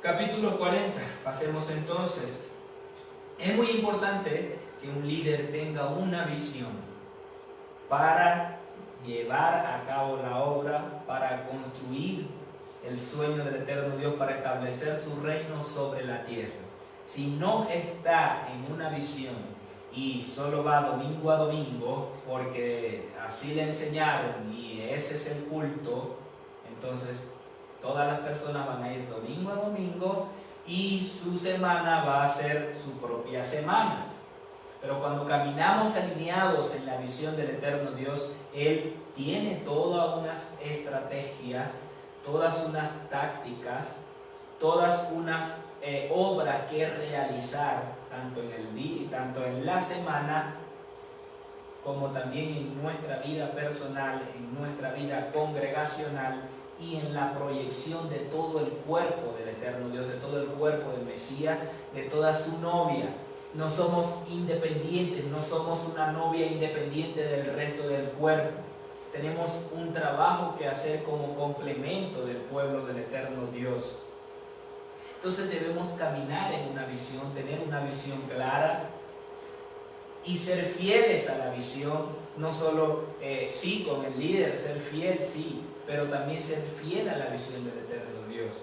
Capítulo 40. Pasemos entonces. Es muy importante que un líder tenga una visión para llevar a cabo la obra, para construir el sueño del eterno Dios, para establecer su reino sobre la tierra. Si no está en una visión y solo va domingo a domingo porque así le enseñaron y ese es el culto, entonces todas las personas van a ir domingo a domingo y su semana va a ser su propia semana. Pero cuando caminamos alineados en la visión del eterno Dios, Él tiene todas unas estrategias, todas unas tácticas, todas unas obras que realizar, tanto en el día, tanto en la semana, como también en nuestra vida personal, en nuestra vida congregacional y en la proyección de todo el cuerpo del eterno Dios, de todo el cuerpo del Mesías, de toda su novia. No somos independientes, no somos una novia independiente del resto del cuerpo. Tenemos un trabajo que hacer como complemento del pueblo del eterno Dios. Entonces debemos caminar en una visión, tener una visión clara y ser fieles a la visión. No solo sí con el líder, ser fiel, sí, pero también ser fiel a la visión del eterno Dios.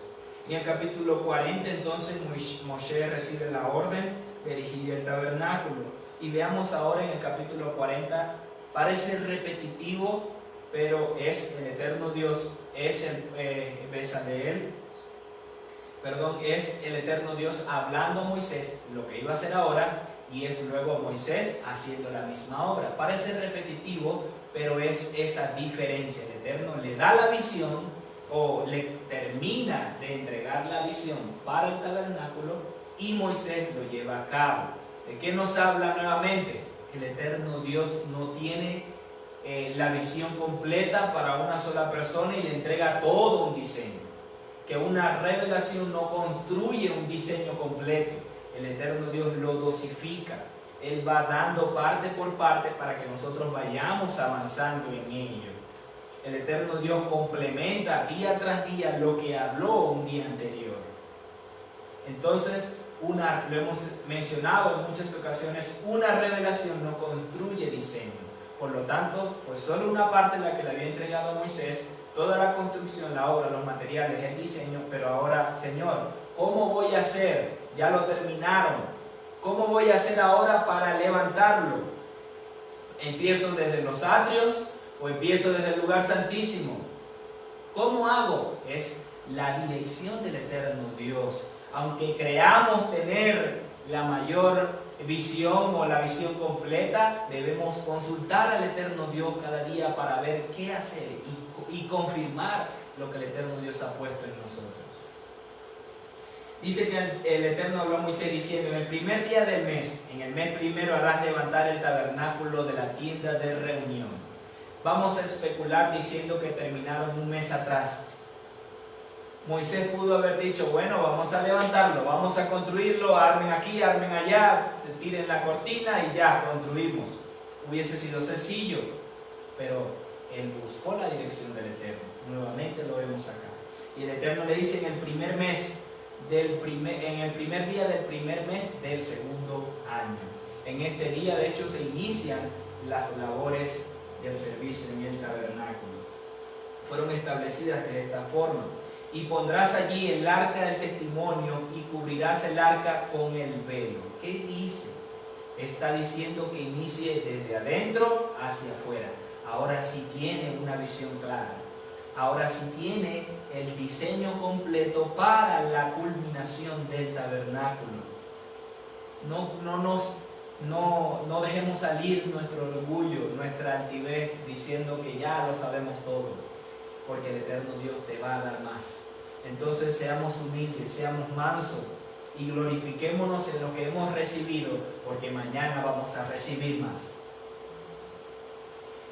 Y en el capítulo 40 entonces Moshe recibe la orden de erigir el tabernáculo. Y veamos ahora en el capítulo 40, parece repetitivo, pero es el eterno Dios, es el eterno Dios hablando a Moisés lo que iba a hacer ahora, y es luego Moisés haciendo la misma obra. Parece repetitivo, pero es esa diferencia. El eterno le da la visión o le termina de entregar la visión para el tabernáculo y Moisés lo lleva a cabo. ¿De qué nos habla nuevamente? El eterno Dios no tiene la visión completa para una sola persona y le entrega todo un diseño. Que una revelación no construye un diseño completo. El eterno Dios lo dosifica. Él va dando parte por parte para que nosotros vayamos avanzando en ello. El eterno Dios complementa día tras día lo que habló un día anterior. Entonces, lo hemos mencionado en muchas ocasiones, una revelación no construye diseño. Por lo tanto, fue solo una parte la que le había entregado a Moisés, toda la construcción, la obra, los materiales, el diseño, pero ahora, Señor, ¿cómo voy a hacer? Ya lo terminaron. ¿Cómo voy a hacer ahora para levantarlo? ¿Empiezo desde los atrios o empiezo desde el lugar santísimo? ¿Cómo hago? Es la dirección del eterno Dios. Aunque creamos tener la mayor visión o la visión completa, debemos consultar al eterno Dios cada día para ver qué hacer y confirmar lo que el eterno Dios ha puesto en nosotros. Dice que el Eterno habló a Moisés diciendo: en el primer día del mes, en el mes primero, harás levantar el tabernáculo de la tienda de reunión. Vamos a especular diciendo que terminaron un mes atrás. Moisés pudo haber dicho: bueno, vamos a levantarlo, vamos a construirlo, armen aquí, armen allá, tiren la cortina y ya, construimos. Hubiese sido sencillo, pero él buscó la dirección del Eterno. Nuevamente lo vemos acá. Y el Eterno le dice: en el primer mes, en el primer día del primer mes del segundo año. En este día, de hecho, se inician las labores del servicio en el tabernáculo. Fueron establecidas de esta forma. Y pondrás allí el arca del testimonio y cubrirás el arca con el velo. ¿Qué dice? Está diciendo que inicie desde adentro hacia afuera. Ahora sí tiene una visión clara. Ahora sí tiene el diseño completo para la culminación del tabernáculo. No dejemos salir nuestro orgullo, nuestra altivez, diciendo que ya lo sabemos todo, porque el eterno Dios te va a dar más. Entonces seamos humildes, seamos mansos y glorifiquémonos en lo que hemos recibido, porque mañana vamos a recibir más.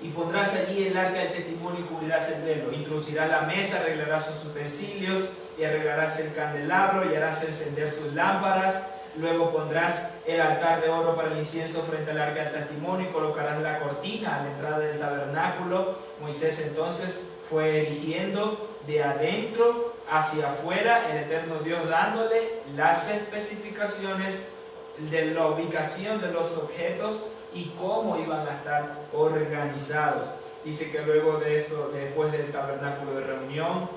Y pondrás allí el arca del testimonio y cubrirás el velo. Introducirás la mesa, arreglarás sus utensilios y arreglarás el candelabro y harás encender sus lámparas. Luego pondrás el altar de oro para el incienso frente al arca del testimonio y colocarás la cortina a la entrada del tabernáculo. Moisés entonces fue erigiendo de adentro hacia afuera, el eterno Dios dándole las especificaciones de la ubicación de los objetos y cómo iban a estar organizados. Dice que luego de esto, después del tabernáculo de reunión,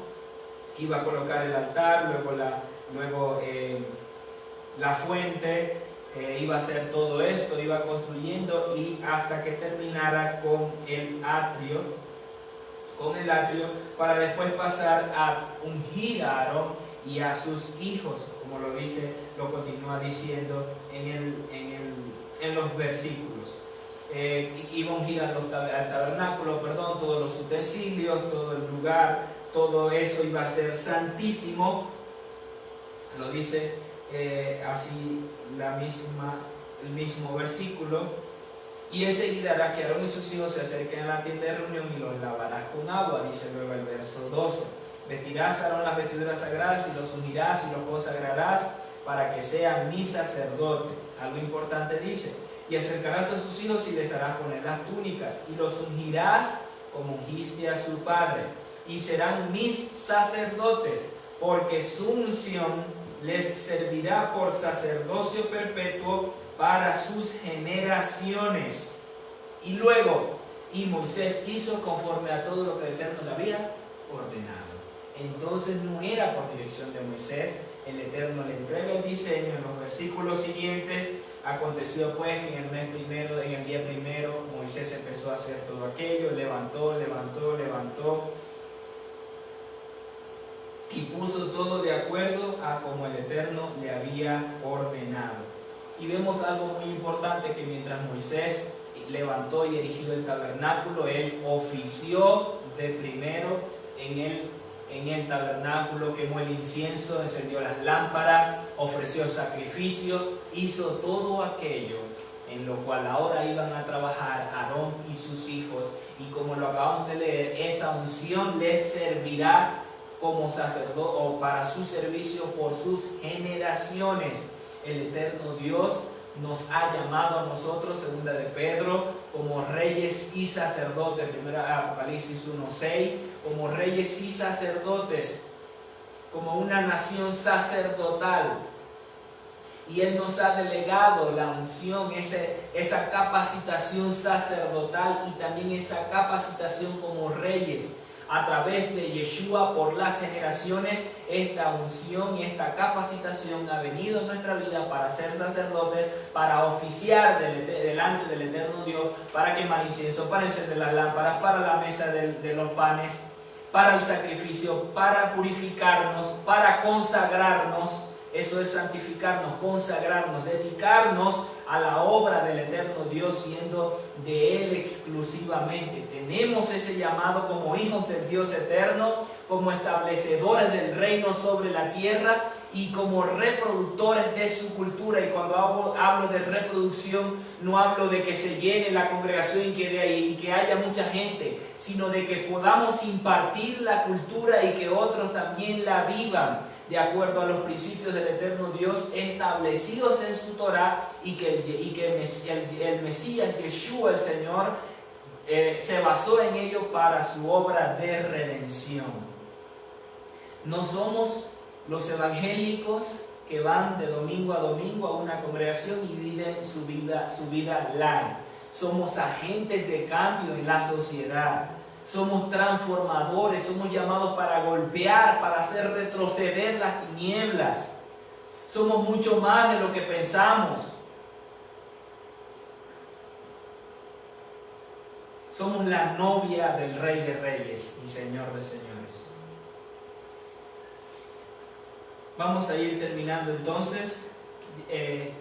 iba a colocar el altar, luego la fuente, iba a hacer todo esto, iba construyendo y hasta que terminara con el atrio, para después pasar a ungir a Aarón y a sus hijos, como lo continúa diciendo en los versículos. Iba a ungir al tabernáculo, todos los utensilios, todo el lugar, todo eso iba a ser santísimo. Lo dice así el mismo versículo. Y enseguida harás que Aarón y sus hijos se acerquen a la tienda de reunión y los lavarás con agua, dice luego el verso 12. Vestirás a Aarón las vestiduras sagradas y los ungirás y los consagrarás para que sean mi sacerdote. Algo importante dice: y acercarás a sus hijos y les harás poner las túnicas y los ungirás como ungiste a su padre, y serán mis sacerdotes, porque su unción les servirá por sacerdocio perpetuo para sus generaciones. Y luego, y Moisés hizo conforme a todo lo que el Eterno le había ordenado. Entonces no era por dirección de Moisés, el Eterno le entrega el diseño. En los versículos siguientes: aconteció pues que en el día primero, Moisés empezó a hacer todo aquello, levantó, y puso todo de acuerdo a como el Eterno le había ordenado. Y vemos algo muy importante, que mientras Moisés levantó y erigió el tabernáculo, él ofició de primero en el tabernáculo, quemó el incienso, encendió las lámparas, ofreció sacrificio, hizo todo aquello en lo cual ahora iban a trabajar Aarón y sus hijos. Y como lo acabamos de leer, esa unción les servirá como sacerdote o para su servicio por sus generaciones. El eterno Dios nos ha llamado a nosotros, segunda de Pedro, como reyes y sacerdotes, primera Apocalipsis 1:6, como reyes y sacerdotes, como una nación sacerdotal, y Él nos ha delegado la unción, esa capacitación sacerdotal y también esa capacitación como reyes. A través de Yeshua por las generaciones, esta unción y esta capacitación ha venido en nuestra vida para ser sacerdotes, para oficiar delante del eterno Dios, para quemar incienso, para encender las lámparas, para la mesa de los panes, para el sacrificio, para purificarnos, para consagrarnos. Eso es santificarnos, consagrarnos, dedicarnos a la obra del eterno Dios, siendo de Él exclusivamente. Tenemos ese llamado como hijos del Dios eterno, como establecedores del reino sobre la tierra y como reproductores de su cultura. Y cuando hablo de reproducción, no hablo de que se llene la congregación y que haya mucha gente, sino de que podamos impartir la cultura y que otros también la vivan de acuerdo a los principios del eterno Dios establecidos en su Torah, y que el Mesías, Yeshua, el Señor, se basó en ello para su obra de redención. No somos los evangélicos que van de domingo a domingo a una congregación y viven su vida light. Somos agentes de cambio en la sociedad. Somos transformadores, somos llamados para golpear, para hacer retroceder las tinieblas. Somos mucho más de lo que pensamos. Somos la novia del Rey de Reyes y Señor de Señores. Vamos a ir terminando entonces.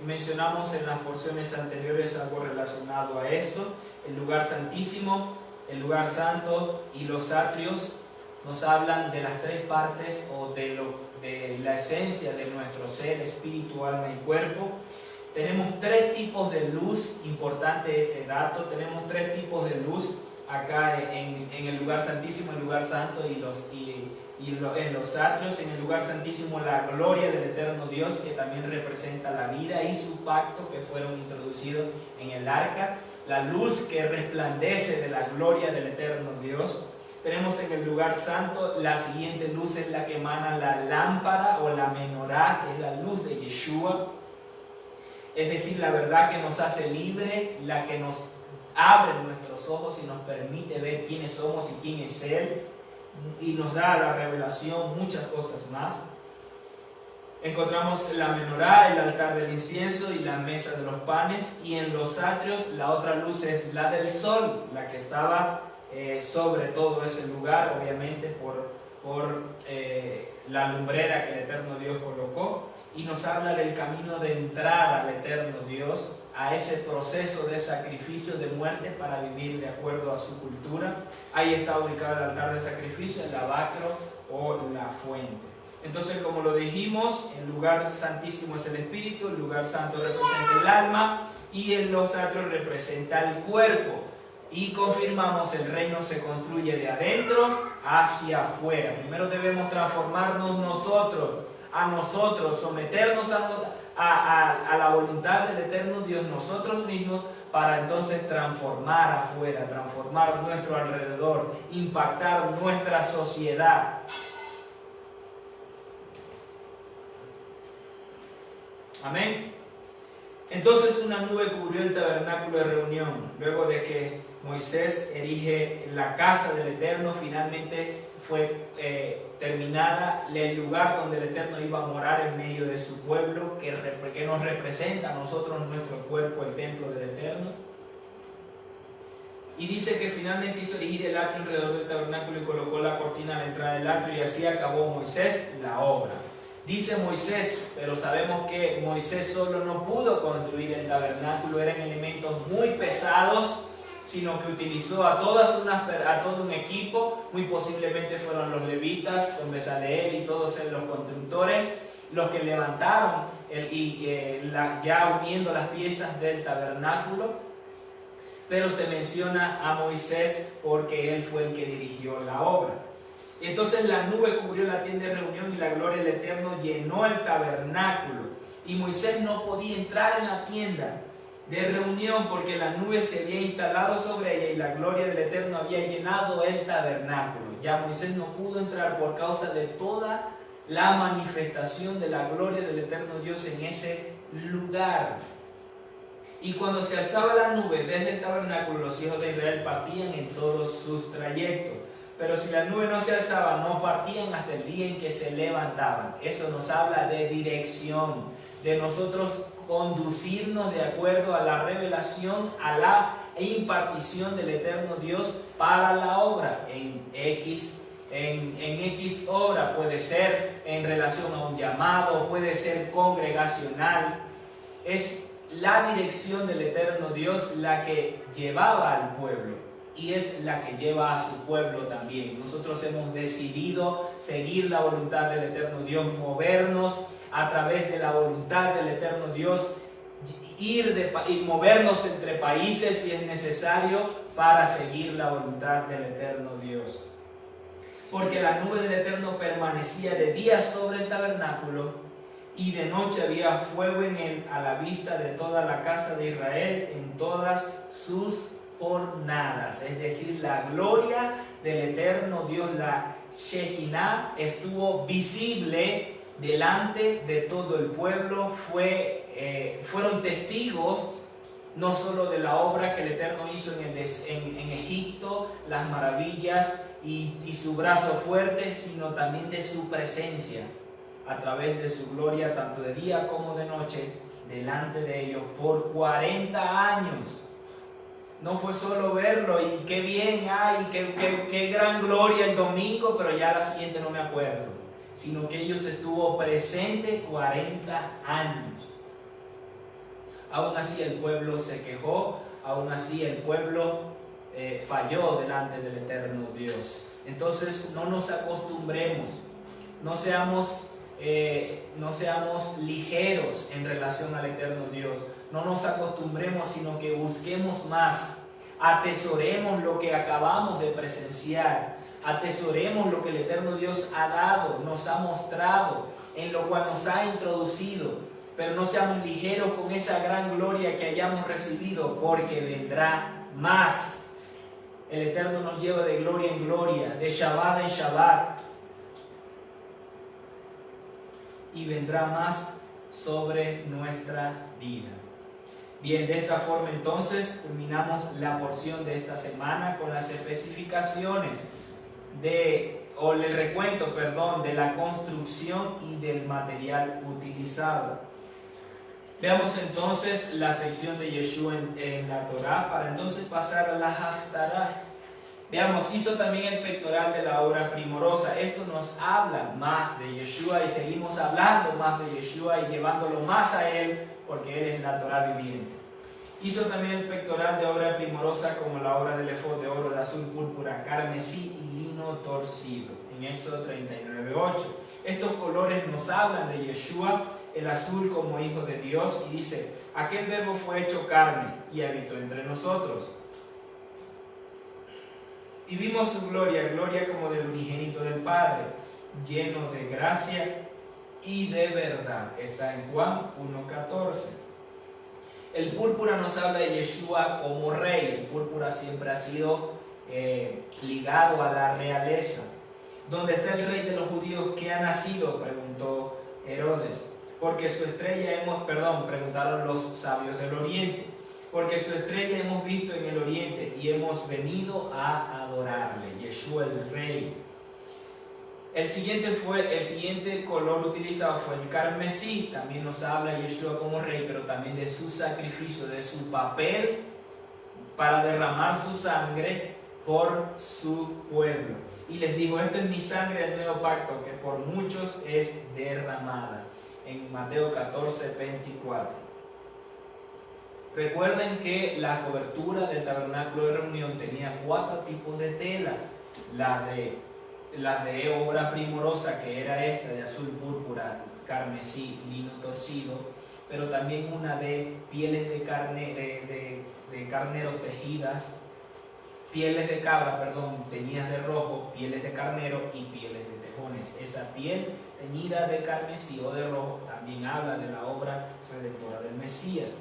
Mencionamos en las porciones anteriores algo relacionado a esto. El lugar santísimo, el lugar santo y los atrios nos hablan de las tres partes o de la esencia de nuestro ser, espíritu, alma y cuerpo. Tenemos tres tipos de luz, importante este dato. Tenemos tres tipos de luz acá en el lugar santísimo, el lugar santo y en los atrios. En el lugar santísimo, la gloria del eterno Dios, que también representa la vida y su pacto que fueron introducidos en el arca. La luz que resplandece de la gloria del eterno Dios. Tenemos en el lugar santo la siguiente luz, es la que emana la lámpara o la menorá, que es la luz de Yeshua. Es decir, la verdad que nos hace libre, la que nos abre nuestros ojos y nos permite ver quiénes somos y quién es Él, y nos da la revelación, muchas cosas más. Encontramos la menorá, el altar del incienso y la mesa de los panes. Y en los atrios la otra luz es la del sol, la que estaba sobre todo ese lugar, obviamente por la lumbrera que el eterno Dios colocó. Y nos habla del camino de entrada al eterno Dios, a ese proceso de sacrificio, de muerte, para vivir de acuerdo a su cultura. Ahí está ubicado el altar de sacrificio, el lavacro o la fuente. Entonces, como lo dijimos, el lugar santísimo es el espíritu, el lugar santo representa el alma y en los atrios representa el cuerpo. Y confirmamos, el reino se construye de adentro hacia afuera. Primero debemos transformarnos nosotros, someternos a la voluntad del eterno Dios nosotros mismos, para entonces transformar afuera, transformar nuestro alrededor, impactar nuestra sociedad. Amén. Entonces una nube cubrió el tabernáculo de reunión. Luego de que Moisés erige la casa del Eterno, finalmente fue terminada el lugar donde el Eterno iba a morar en medio de su pueblo, que nos representa a nosotros, nuestro cuerpo, el templo del Eterno. Y dice que finalmente hizo erigir el atrio alrededor del tabernáculo y colocó la cortina a la entrada del atrio, y así acabó Moisés la obra. Dice Moisés, pero sabemos que Moisés solo no pudo construir el tabernáculo, eran elementos muy pesados, sino que utilizó a todo un equipo. Muy posiblemente fueron los levitas, con Bezaleel y todos los constructores, los que levantaron ya uniendo las piezas del tabernáculo. Pero se menciona a Moisés porque él fue el que dirigió la obra. Entonces la nube cubrió la tienda de reunión y la gloria del Eterno llenó el tabernáculo. Y Moisés no podía entrar en la tienda de reunión porque la nube se había instalado sobre ella y la gloria del Eterno había llenado el tabernáculo. Ya Moisés no pudo entrar por causa de toda la manifestación de la gloria del Eterno Dios en ese lugar. Y cuando se alzaba la nube desde el tabernáculo, los hijos de Israel partían en todos sus trayectos. Pero si la nube no se alzaba, no partían hasta el día en que se levantaban. Eso nos habla de dirección, de nosotros conducirnos de acuerdo a la revelación, a la impartición del eterno Dios para la obra en X obra. Puede ser en relación a un llamado, puede ser congregacional. Es la dirección del eterno Dios la que llevaba al pueblo y es la que lleva a su pueblo también. Nosotros hemos decidido seguir la voluntad del eterno Dios, movernos a través de la voluntad del eterno Dios, y movernos entre países si es necesario para seguir la voluntad del eterno Dios. Porque la nube del Eterno permanecía de día sobre el tabernáculo y de noche había fuego en él a la vista de toda la casa de Israel en todas sus jornadas. Es decir, la gloria del eterno Dios, la Shekinah, estuvo visible delante de todo el pueblo. Fueron testigos no solo de la obra que el Eterno hizo en Egipto, las maravillas y su brazo fuerte, sino también de su presencia a través de su gloria, tanto de día como de noche, delante de ellos por 40 años. No fue solo verlo y qué bien, qué gran gloria el domingo, pero ya la siguiente no me acuerdo, sino que ellos estuvo presente 40 años. Aún así el pueblo se quejó, aún así el pueblo falló delante del eterno Dios. Entonces no nos acostumbremos, no seamos ligeros en relación al eterno Dios. No nos acostumbremos, sino que busquemos más. Atesoremos lo que acabamos de presenciar. Atesoremos lo que el eterno Dios ha dado, nos ha mostrado, en lo cual nos ha introducido. Pero no seamos ligeros con esa gran gloria que hayamos recibido, porque vendrá más. El Eterno nos lleva de gloria en gloria, de Shabbat en Shabbat, y vendrá más sobre nuestra vida. Bien, de esta forma entonces terminamos la porción de esta semana con las especificaciones el recuento de la construcción y del material utilizado. Veamos entonces la sección de Yeshua en la Torá, para entonces pasar a la Haftarah. Veamos, hizo también el pectoral de la obra primorosa. Esto nos habla más de Yeshua y seguimos hablando más de Yeshua y llevándolo más a Él, porque Él es la Torá viviente. Hizo también el pectoral de obra primorosa como la obra del efod de oro, de azul, púrpura, carmesí y lino torcido, en Éxodo 39:8. Estos colores nos hablan de Yeshua, el azul como hijo de Dios, y dice: aquel verbo fue hecho carne y habitó entre nosotros. Y vimos su gloria, gloria como del unigénito del Padre, lleno de gracia y de verdad. Está en Juan 1:14. El púrpura nos habla de Yeshua como rey. El púrpura siempre ha sido ligado a la realeza. ¿Dónde está el rey de los judíos que ha nacido?, preguntó Herodes. Porque su estrella preguntaron los sabios del oriente. Porque su estrella hemos visto en el oriente y hemos venido a adorarle. Yeshua el rey. El siguiente color utilizado fue el carmesí. También nos habla Yeshua como rey, pero también de su sacrificio, de su papel para derramar su sangre por su pueblo. Y les dijo: esto es mi sangre del nuevo pacto, que por muchos es derramada. En Mateo 14:24. Recuerden que la cobertura del tabernáculo de reunión tenía 4 tipos de telas. Las de obra primorosa, que era esta de azul, púrpura, carmesí, lino torcido, pero también una de pieles de carneros tejidas, pieles de cabra, teñidas de rojo, pieles de carnero y pieles de tejones. Esa piel teñida de carmesí o de rojo también habla de la obra redentora del Mesías.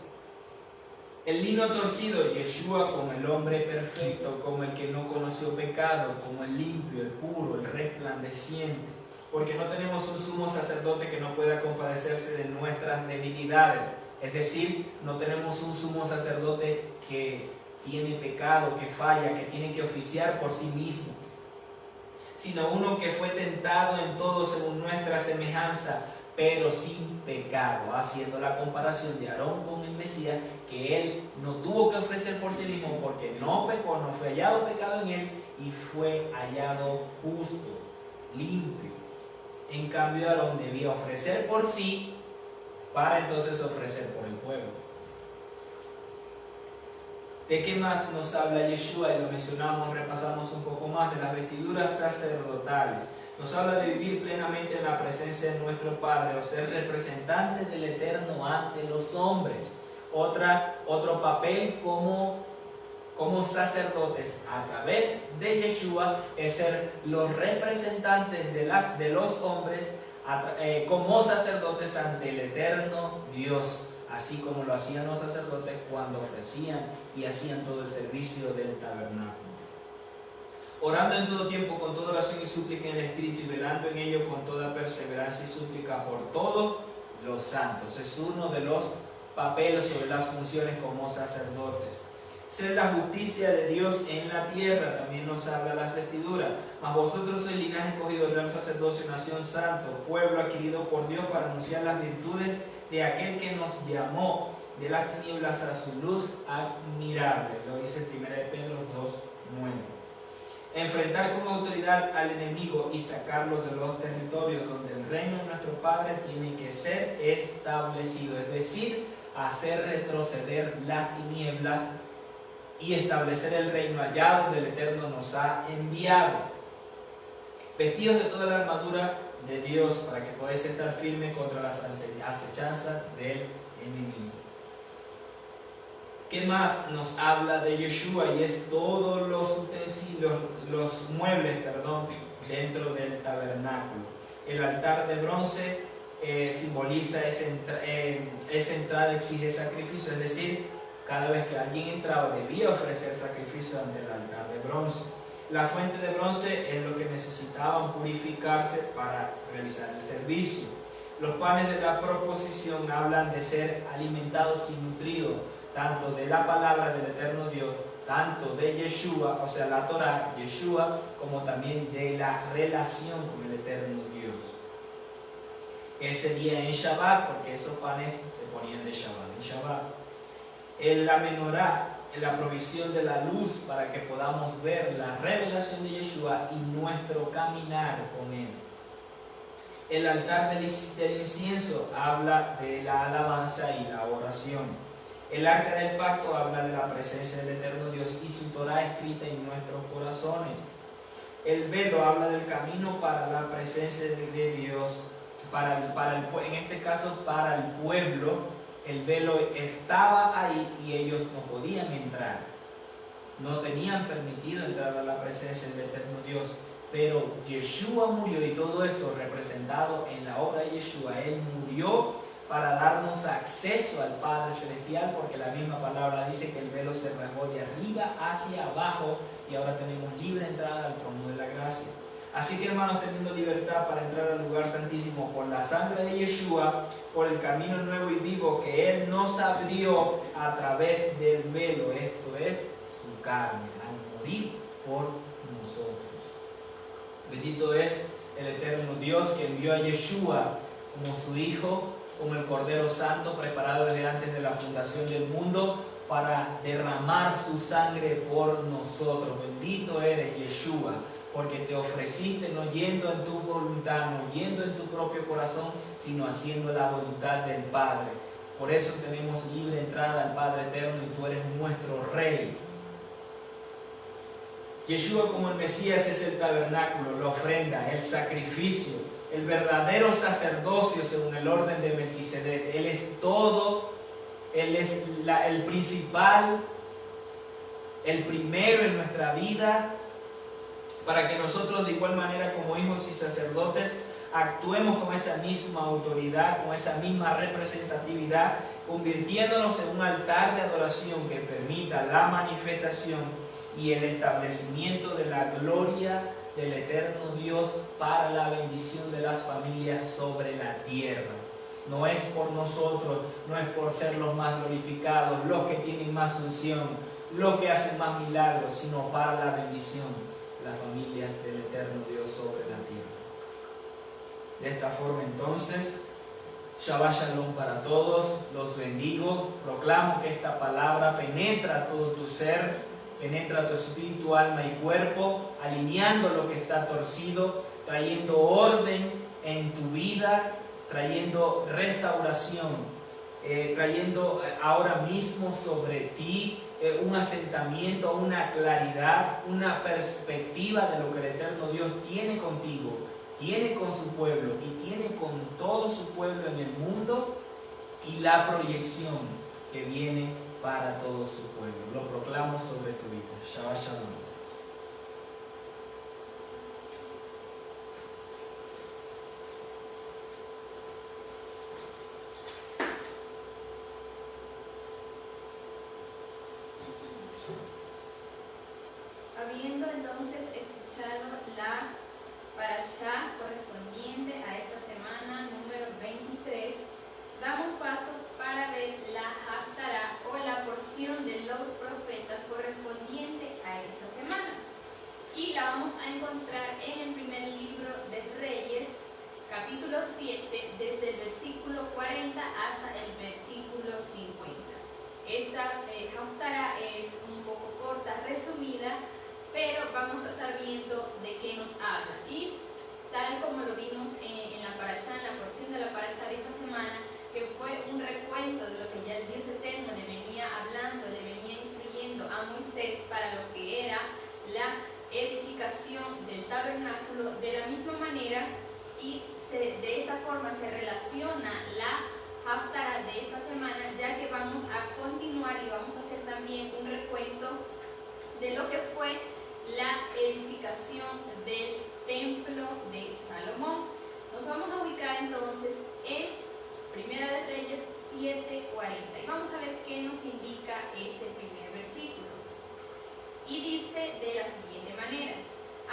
El lino torcido, Yeshua como el hombre perfecto, como el que no conoció pecado, como el limpio, el puro, el resplandeciente. porque no tenemos un sumo sacerdote que no pueda compadecerse de nuestras debilidades. Es decir, no tenemos un sumo sacerdote que tiene pecado, que falla, que tiene que oficiar por sí mismo, sino uno que fue tentado en todo según nuestra semejanza, pero sin pecado, haciendo la comparación de Aarón con el Mesías, que él no tuvo que ofrecer por sí mismo porque no pecó, no fue hallado pecado en él y fue hallado justo, limpio. En cambio, Aarón debía ofrecer por sí para entonces ofrecer por el pueblo. ¿De qué más nos habla Yeshua? Y lo mencionamos, repasamos un poco más, de las vestiduras sacerdotales. Nos habla de vivir plenamente en la presencia de nuestro Padre, o ser representantes del Eterno ante los hombres. Otro papel como sacerdotes a través de Yeshua es ser los representantes de los hombres como sacerdotes ante el Eterno Dios, así como lo hacían los sacerdotes cuando ofrecían y hacían todo el servicio del tabernáculo. Orando en todo tiempo con toda oración y súplica en el Espíritu y velando en ello con toda perseverancia y súplica por todos los santos. Es uno de los papeles o de las funciones como sacerdotes. Ser la justicia de Dios en la tierra, también nos habla las vestiduras. Mas vosotros sois linaje escogido, real sacerdocio, nación santo, pueblo adquirido por Dios para anunciar las virtudes de aquel que nos llamó de las tinieblas a su luz admirable. Lo dice 1 Pedro 2:9. Enfrentar con autoridad al enemigo y sacarlo de los territorios donde el reino de nuestro Padre tiene que ser establecido, es decir, hacer retroceder las tinieblas y establecer el reino allá donde el Eterno nos ha enviado. Vestidos de toda la armadura de Dios para que podáis estar firmes contra las acechanzas del enemigo. ¿Qué más nos habla de Yeshua? Y es todos los utensilios, los muebles, dentro del tabernáculo. El altar de bronce simboliza esa entrada, exige sacrificio, es decir, cada vez que alguien entraba debía ofrecer sacrificio ante el altar de bronce. La fuente de bronce es lo que necesitaban purificarse para realizar el servicio. Los panes de la proposición hablan de ser alimentados y nutridos, tanto de la palabra del Eterno Dios, tanto de Yeshua, o sea la Torah, Yeshua, como también de la relación con el Eterno Dios. Ese día en Shabbat, porque esos panes se ponían de Shabbat en Shabbat. En la menorá, en la provisión de la luz para que podamos ver la revelación de Yeshua y nuestro caminar con Él. El altar del incienso habla de la alabanza y la oración. El arca del pacto habla de la presencia del Eterno Dios y su Torah escrita en nuestros corazones. El velo habla del camino para la presencia de Dios, en este caso para el pueblo. El velo estaba ahí y ellos no podían entrar. No tenían permitido entrar a la presencia del Eterno Dios. Pero Yeshua murió y todo esto representado en la obra de Yeshua. Él murió para darnos acceso al Padre Celestial, porque la misma palabra dice que el velo se rasgó de arriba hacia abajo y ahora tenemos libre entrada al trono de la gracia. Así que, hermanos, teniendo libertad para entrar al lugar santísimo por la sangre de Yeshua, por el camino nuevo y vivo que Él nos abrió a través del velo, esto es su carne, al morir por nosotros. Bendito es el Eterno Dios que envió a Yeshua como su Hijo, como el Cordero Santo, preparado desde antes de la fundación del mundo, para derramar su sangre por nosotros. Bendito eres, Yeshua, porque te ofreciste no yendo en tu voluntad, no yendo en tu propio corazón, sino haciendo la voluntad del Padre. Por eso tenemos libre entrada al Padre Eterno y tú eres nuestro Rey. Yeshua como el Mesías es el tabernáculo, la ofrenda, el sacrificio, el verdadero sacerdocio según el orden de Melquisedec. Él es todo, Él es el principal, el primero en nuestra vida, para que nosotros de igual manera como hijos y sacerdotes actuemos con esa misma autoridad, con esa misma representatividad, convirtiéndonos en un altar de adoración que permita la manifestación y el establecimiento de la gloria del eterno Dios para la bendición de las familias sobre la tierra. No es por nosotros, no es por ser los más glorificados, los que tienen más unción, los que hacen más milagros, sino para la bendición de las familias del eterno Dios sobre la tierra. De esta forma entonces, Shabbat Shalom para todos, los bendigo, proclamo que esta palabra penetra todo tu ser, penetra tu espíritu, alma y cuerpo, alineando lo que está torcido, trayendo orden en tu vida, trayendo restauración, trayendo ahora mismo sobre ti un asentamiento, una claridad, una perspectiva de lo que el eterno Dios tiene contigo, tiene con su pueblo y tiene con todo su pueblo en el mundo, y la proyección que viene para todo su pueblo. Lo proclamo sobre tu vida. Shabbat Shalom. Habiendo entonces escuchado la parashá correspondiente a esta semana número 23, damos paso para ver la haftará o la porción de los profetas correspondiente a esta semana. Y la vamos a encontrar en el primer libro de Reyes, capítulo 7, desde el versículo 40 hasta el versículo 50. Esta haftará es un poco corta, resumida, pero vamos a estar viendo de qué nos habla. Y tal como lo vimos en la parashá, en la porción de la parashá de esta semana, que fue un recuento de lo que ya el Dios eterno le venía hablando, le venía instruyendo a Moisés para lo que era la edificación del tabernáculo, de la misma manera, y de esta forma se relaciona la haftará de esta semana, ya que vamos a continuar y vamos a hacer también un recuento de lo que fue la edificación del templo de Salomón. Nos vamos a ubicar entonces en Primera de Reyes 7:40 y vamos a ver qué nos indica este primer versículo. Y dice de la siguiente manera: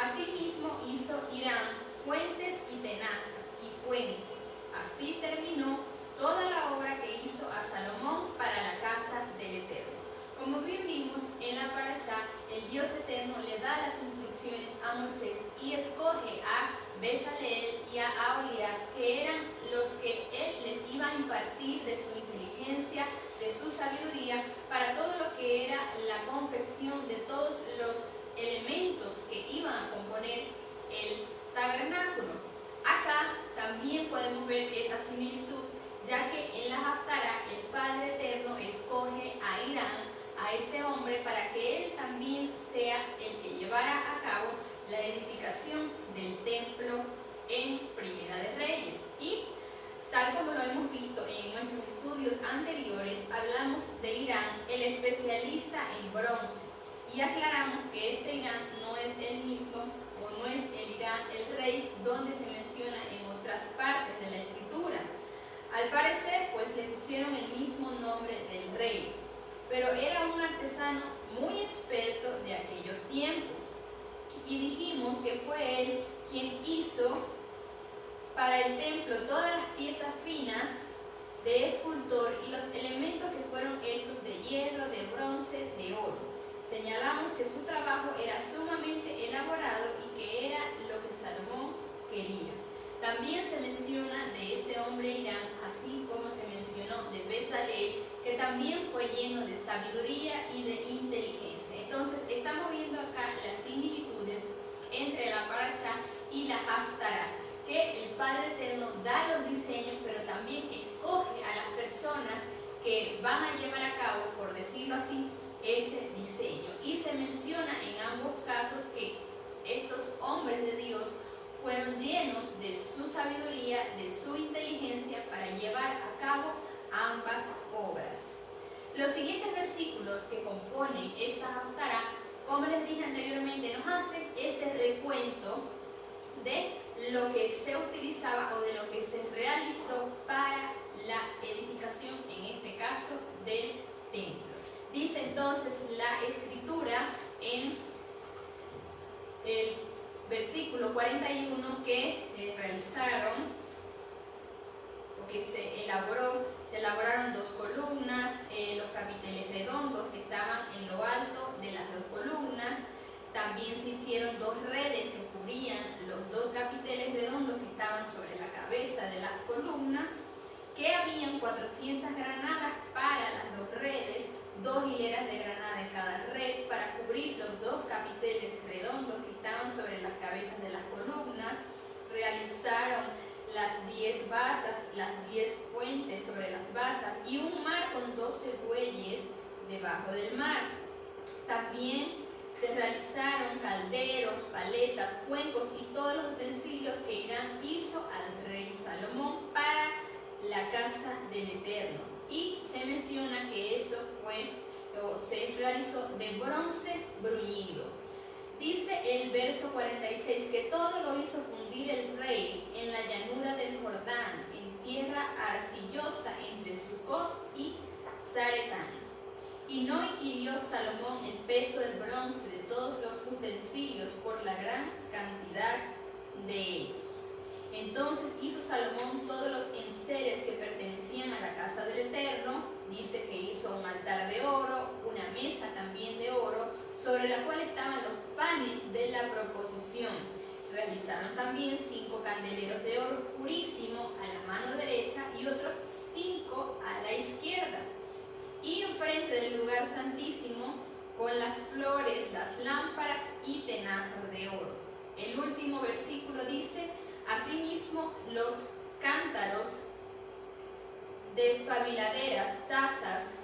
asimismo hizo Hiram fuentes y tenazas y cuencos. Así terminó toda la obra que hizo a Salomón para la casa del Eterno. Como bien vimos en la parashá, el Dios eterno le da las instrucciones a Moisés y escoge a Bezaleel y a Aholiab, que eran los que él les iba a impartir de su inteligencia, de su sabiduría, para todo lo que era la confección de todos los elementos que iban a componer el tabernáculo. Acá también podemos ver esa similitud, ya que en la haftará el Padre Eterno escoge a Hiram, a este hombre, para que él también sea el que llevara a cabo la edificación del templo en Primera de Reyes. Y tal como lo hemos visto en nuestros estudios anteriores, hablamos de Hiram, el especialista en bronce, y aclaramos que este Hiram no es el mismo, o no es el Hiram, el rey, donde se menciona en otras partes de la escritura. Al parecer, pues le pusieron el mismo nombre del rey, pero era un artesano muy experto de aquellos tiempos. Y dijimos que fue él quien hizo para el templo todas las piezas finas de escultor y los elementos que fueron hechos de hierro, de bronce, de oro. Señalamos que su trabajo era sumamente elaborado y que era lo que Salomón quería. También se menciona de este hombre Hiram, así como se mencionó de Bezaleel, que también fue lleno de sabiduría y de inteligencia. Entonces estamos viendo acá las similitudes entre la parashá y la haftará, que el Padre Eterno da los diseños, pero también escoge a las personas que van a llevar a cabo, por decirlo así, ese diseño. Y se menciona en ambos casos que estos hombres de Dios fueron llenos de su sabiduría, de su inteligencia para llevar a cabo ambas obras. Los siguientes versículos que componen esta haftará, como les dije anteriormente, nos hacen ese recuento de lo que se utilizaba o de lo que se realizó para la edificación, en este caso, del templo. Dice entonces la escritura en el versículo 41, que realizaron, o que se elaboraron 2 columnas, los capiteles redondos que estaban en lo alto de las 2 columnas. También se hicieron 2 redes que cubrían los 2 capiteles redondos que estaban sobre la cabeza de las columnas, que habían 400 granadas para las 2 redes, 2 hileras de granada en cada red para cubrir los 2 capiteles redondos que estaban sobre las cabezas de las columnas. Realizaron las 10 basas, las 10 fuentes sobre las basas y un mar con 12 bueyes debajo del mar. También se realizaron calderos, paletas, cuencos y todos los utensilios que Hiram hizo al rey Salomón para la casa del Eterno. Y se menciona que esto se realizó de bronce bruñido. Dice el verso 46 que todo lo hizo fundir el rey en la llanura del Jordán, en tierra arcillosa entre Sucot y Zaretán. Y no inquirió Salomón el peso del bronce de todos los utensilios por la gran cantidad de ellos. Entonces hizo Salomón todos los enseres que pertenecían a la casa del Eterno. Dice que hizo un altar de oro, una mesa también de oro, sobre la cual estaban los panes de la proposición. Realizaron también 5 candeleros de oro purísimo a la mano derecha y otros 5 a la izquierda. Y enfrente del lugar santísimo, con las flores, las lámparas y tenazas de oro. El último versículo dice: asimismo los cántaros, despabiladeras, tazas,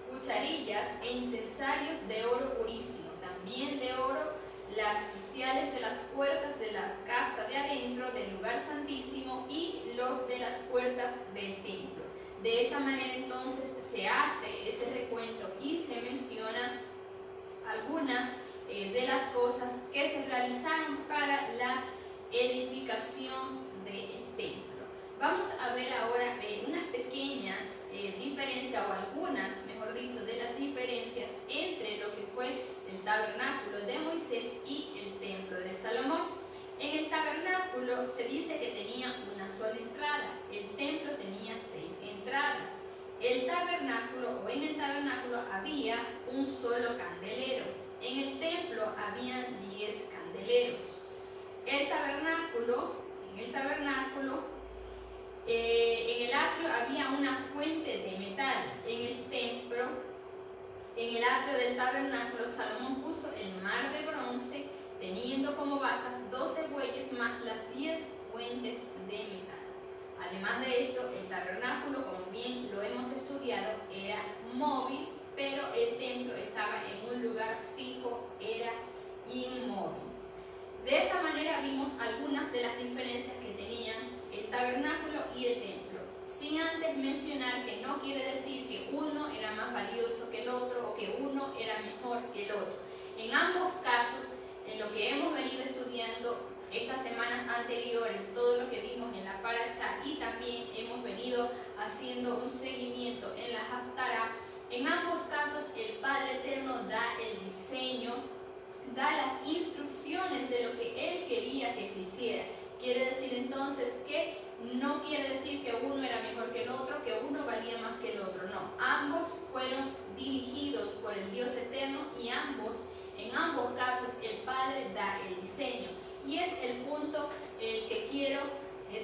cucharillas e incensarios de oro purísimo, también de oro las quiciales de las puertas de la casa de adentro del lugar santísimo y los de las puertas del templo. De esta manera entonces se hace ese recuento y se menciona algunas de las cosas que se realizaron para la edificación del templo. Vamos a ver ahora unas pequeñas diferencias, o algunas, mejor dicho, de las diferencias entre lo que fue el tabernáculo de Moisés y el templo de Salomón. En el tabernáculo se dice que tenía una sola entrada, el templo tenía 6 entradas. En el tabernáculo había un solo candelero, en el templo habían 10 candeleros. En el tabernáculo, en el atrio había una fuente de metal. En el templo, en el atrio del tabernáculo, Salomón puso el mar de bronce, teniendo como basas 12 bueyes más las 10 fuentes de metal. Además de esto, el tabernáculo, como bien lo hemos estudiado, era móvil, pero el templo estaba en un lugar fijo, era inmóvil. De esta manera vimos algunas de las diferencias que tenían el tabernáculo y el templo, sin antes mencionar que no quiere decir que uno era más valioso que el otro o que uno era mejor que el otro. En ambos casos, en lo que hemos venido estudiando estas semanas anteriores, todo lo que vimos en la Parashá, y también hemos venido haciendo un seguimiento en la Haftará, en ambos casos el Padre Eterno da el diseño, da las instrucciones de lo que Él quería que se hiciera. Quiere decir entonces que no quiere decir que uno era mejor que el otro, que uno valía más que el otro, no. Ambos fueron dirigidos por el Dios Eterno y en ambos casos el Padre da el diseño. Y es el punto que quiero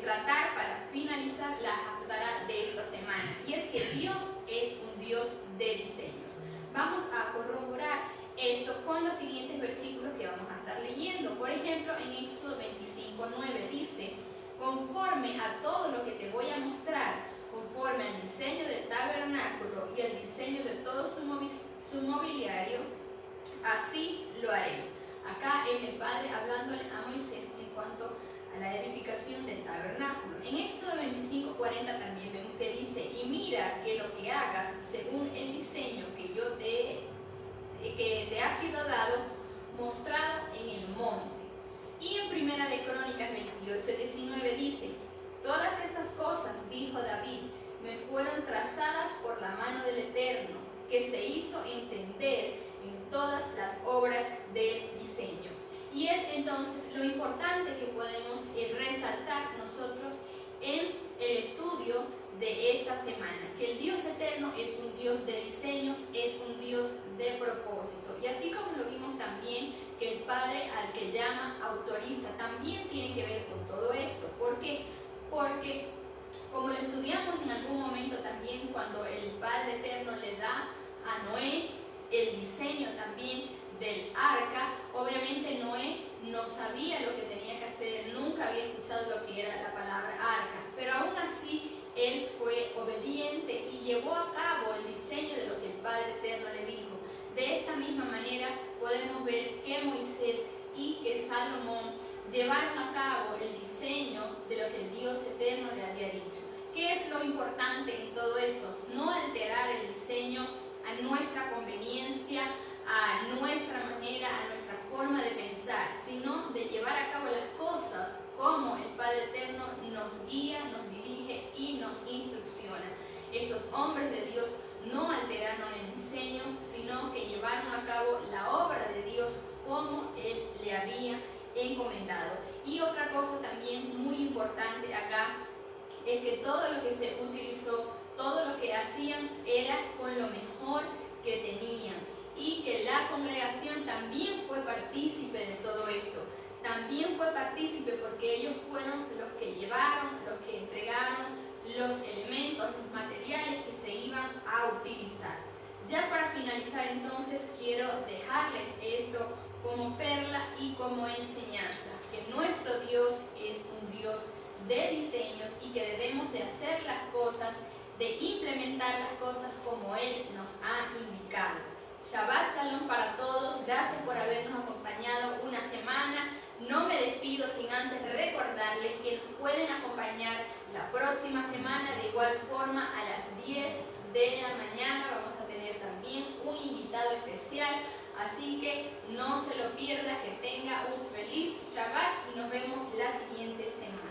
tratar para finalizar la Haftará de esta semana. Y es que Dios es un Dios de diseños. Vamos a corroborar esto con los siguientes versículos que vamos a estar leyendo. Por ejemplo, en Éxodo 25:9 dice: conforme a todo lo que te voy a mostrar, conforme al diseño del tabernáculo y al diseño de todo su mobiliario, así lo haréis. Acá es el Padre hablándole a Moisés en cuanto a la edificación del tabernáculo. En Éxodo 25:40 también vemos que dice: y mira que lo que hagas según el diseño que te ha sido dado, mostrado en el monte. Y en Primera de Crónicas 28:19 dice: todas estas cosas, dijo David, me fueron trazadas por la mano del Eterno, que se hizo entender en todas las obras del diseño. Y es entonces lo importante que podemos resaltar nosotros en el estudio de esta semana, que el Dios eterno es un Dios de diseños, es un Dios de propósito. Y así como lo vimos también, que el Padre al que llama, autoriza, también tiene que ver con todo esto. ¿Por qué? Porque, como lo estudiamos en algún momento también, cuando el Padre eterno le da a Noé el diseño también del arca, obviamente Noé no sabía lo que tenía que hacer, nunca había escuchado lo que era la palabra arca, pero aún así él fue obediente y llevó a cabo el diseño de lo que el Padre eterno le dijo. De esta misma manera podemos ver que Moisés y que Salomón llevaron a cabo el diseño de lo que el Dios eterno le había dicho. ¿Qué es lo importante en todo esto? No alterar el diseño a nuestra conveniencia, a nuestra manera, a nuestra forma de pensar, sino de llevar a cabo las cosas como el Padre eterno nos guía, nos dirige y nos instrucciona. Estos hombres de Dios no alteraron el diseño, sino que llevaron a cabo la obra de Dios como Él le había encomendado. Y otra cosa también muy importante acá es que todo lo que se utilizó, todo lo que hacían era con lo mejor que tenían, y que la congregación también fue partícipe de todo esto. También fue partícipe porque ellos fueron los que llevaron, los que entregaron los elementos, los materiales que se iban a utilizar. Ya para finalizar entonces quiero dejarles esto como perla y como enseñanza, que nuestro Dios es un Dios de diseños y que debemos de hacer las cosas, de implementar las cosas como Él nos ha indicado. Shabbat Shalom para todos, gracias por habernos acompañado una semana. No me despido sin antes recordarles que nos pueden acompañar la próxima semana de igual forma a las 10 de la mañana. Vamos a tener también un invitado especial, así que no se lo pierda, que tenga un feliz Shabbat y nos vemos la siguiente semana.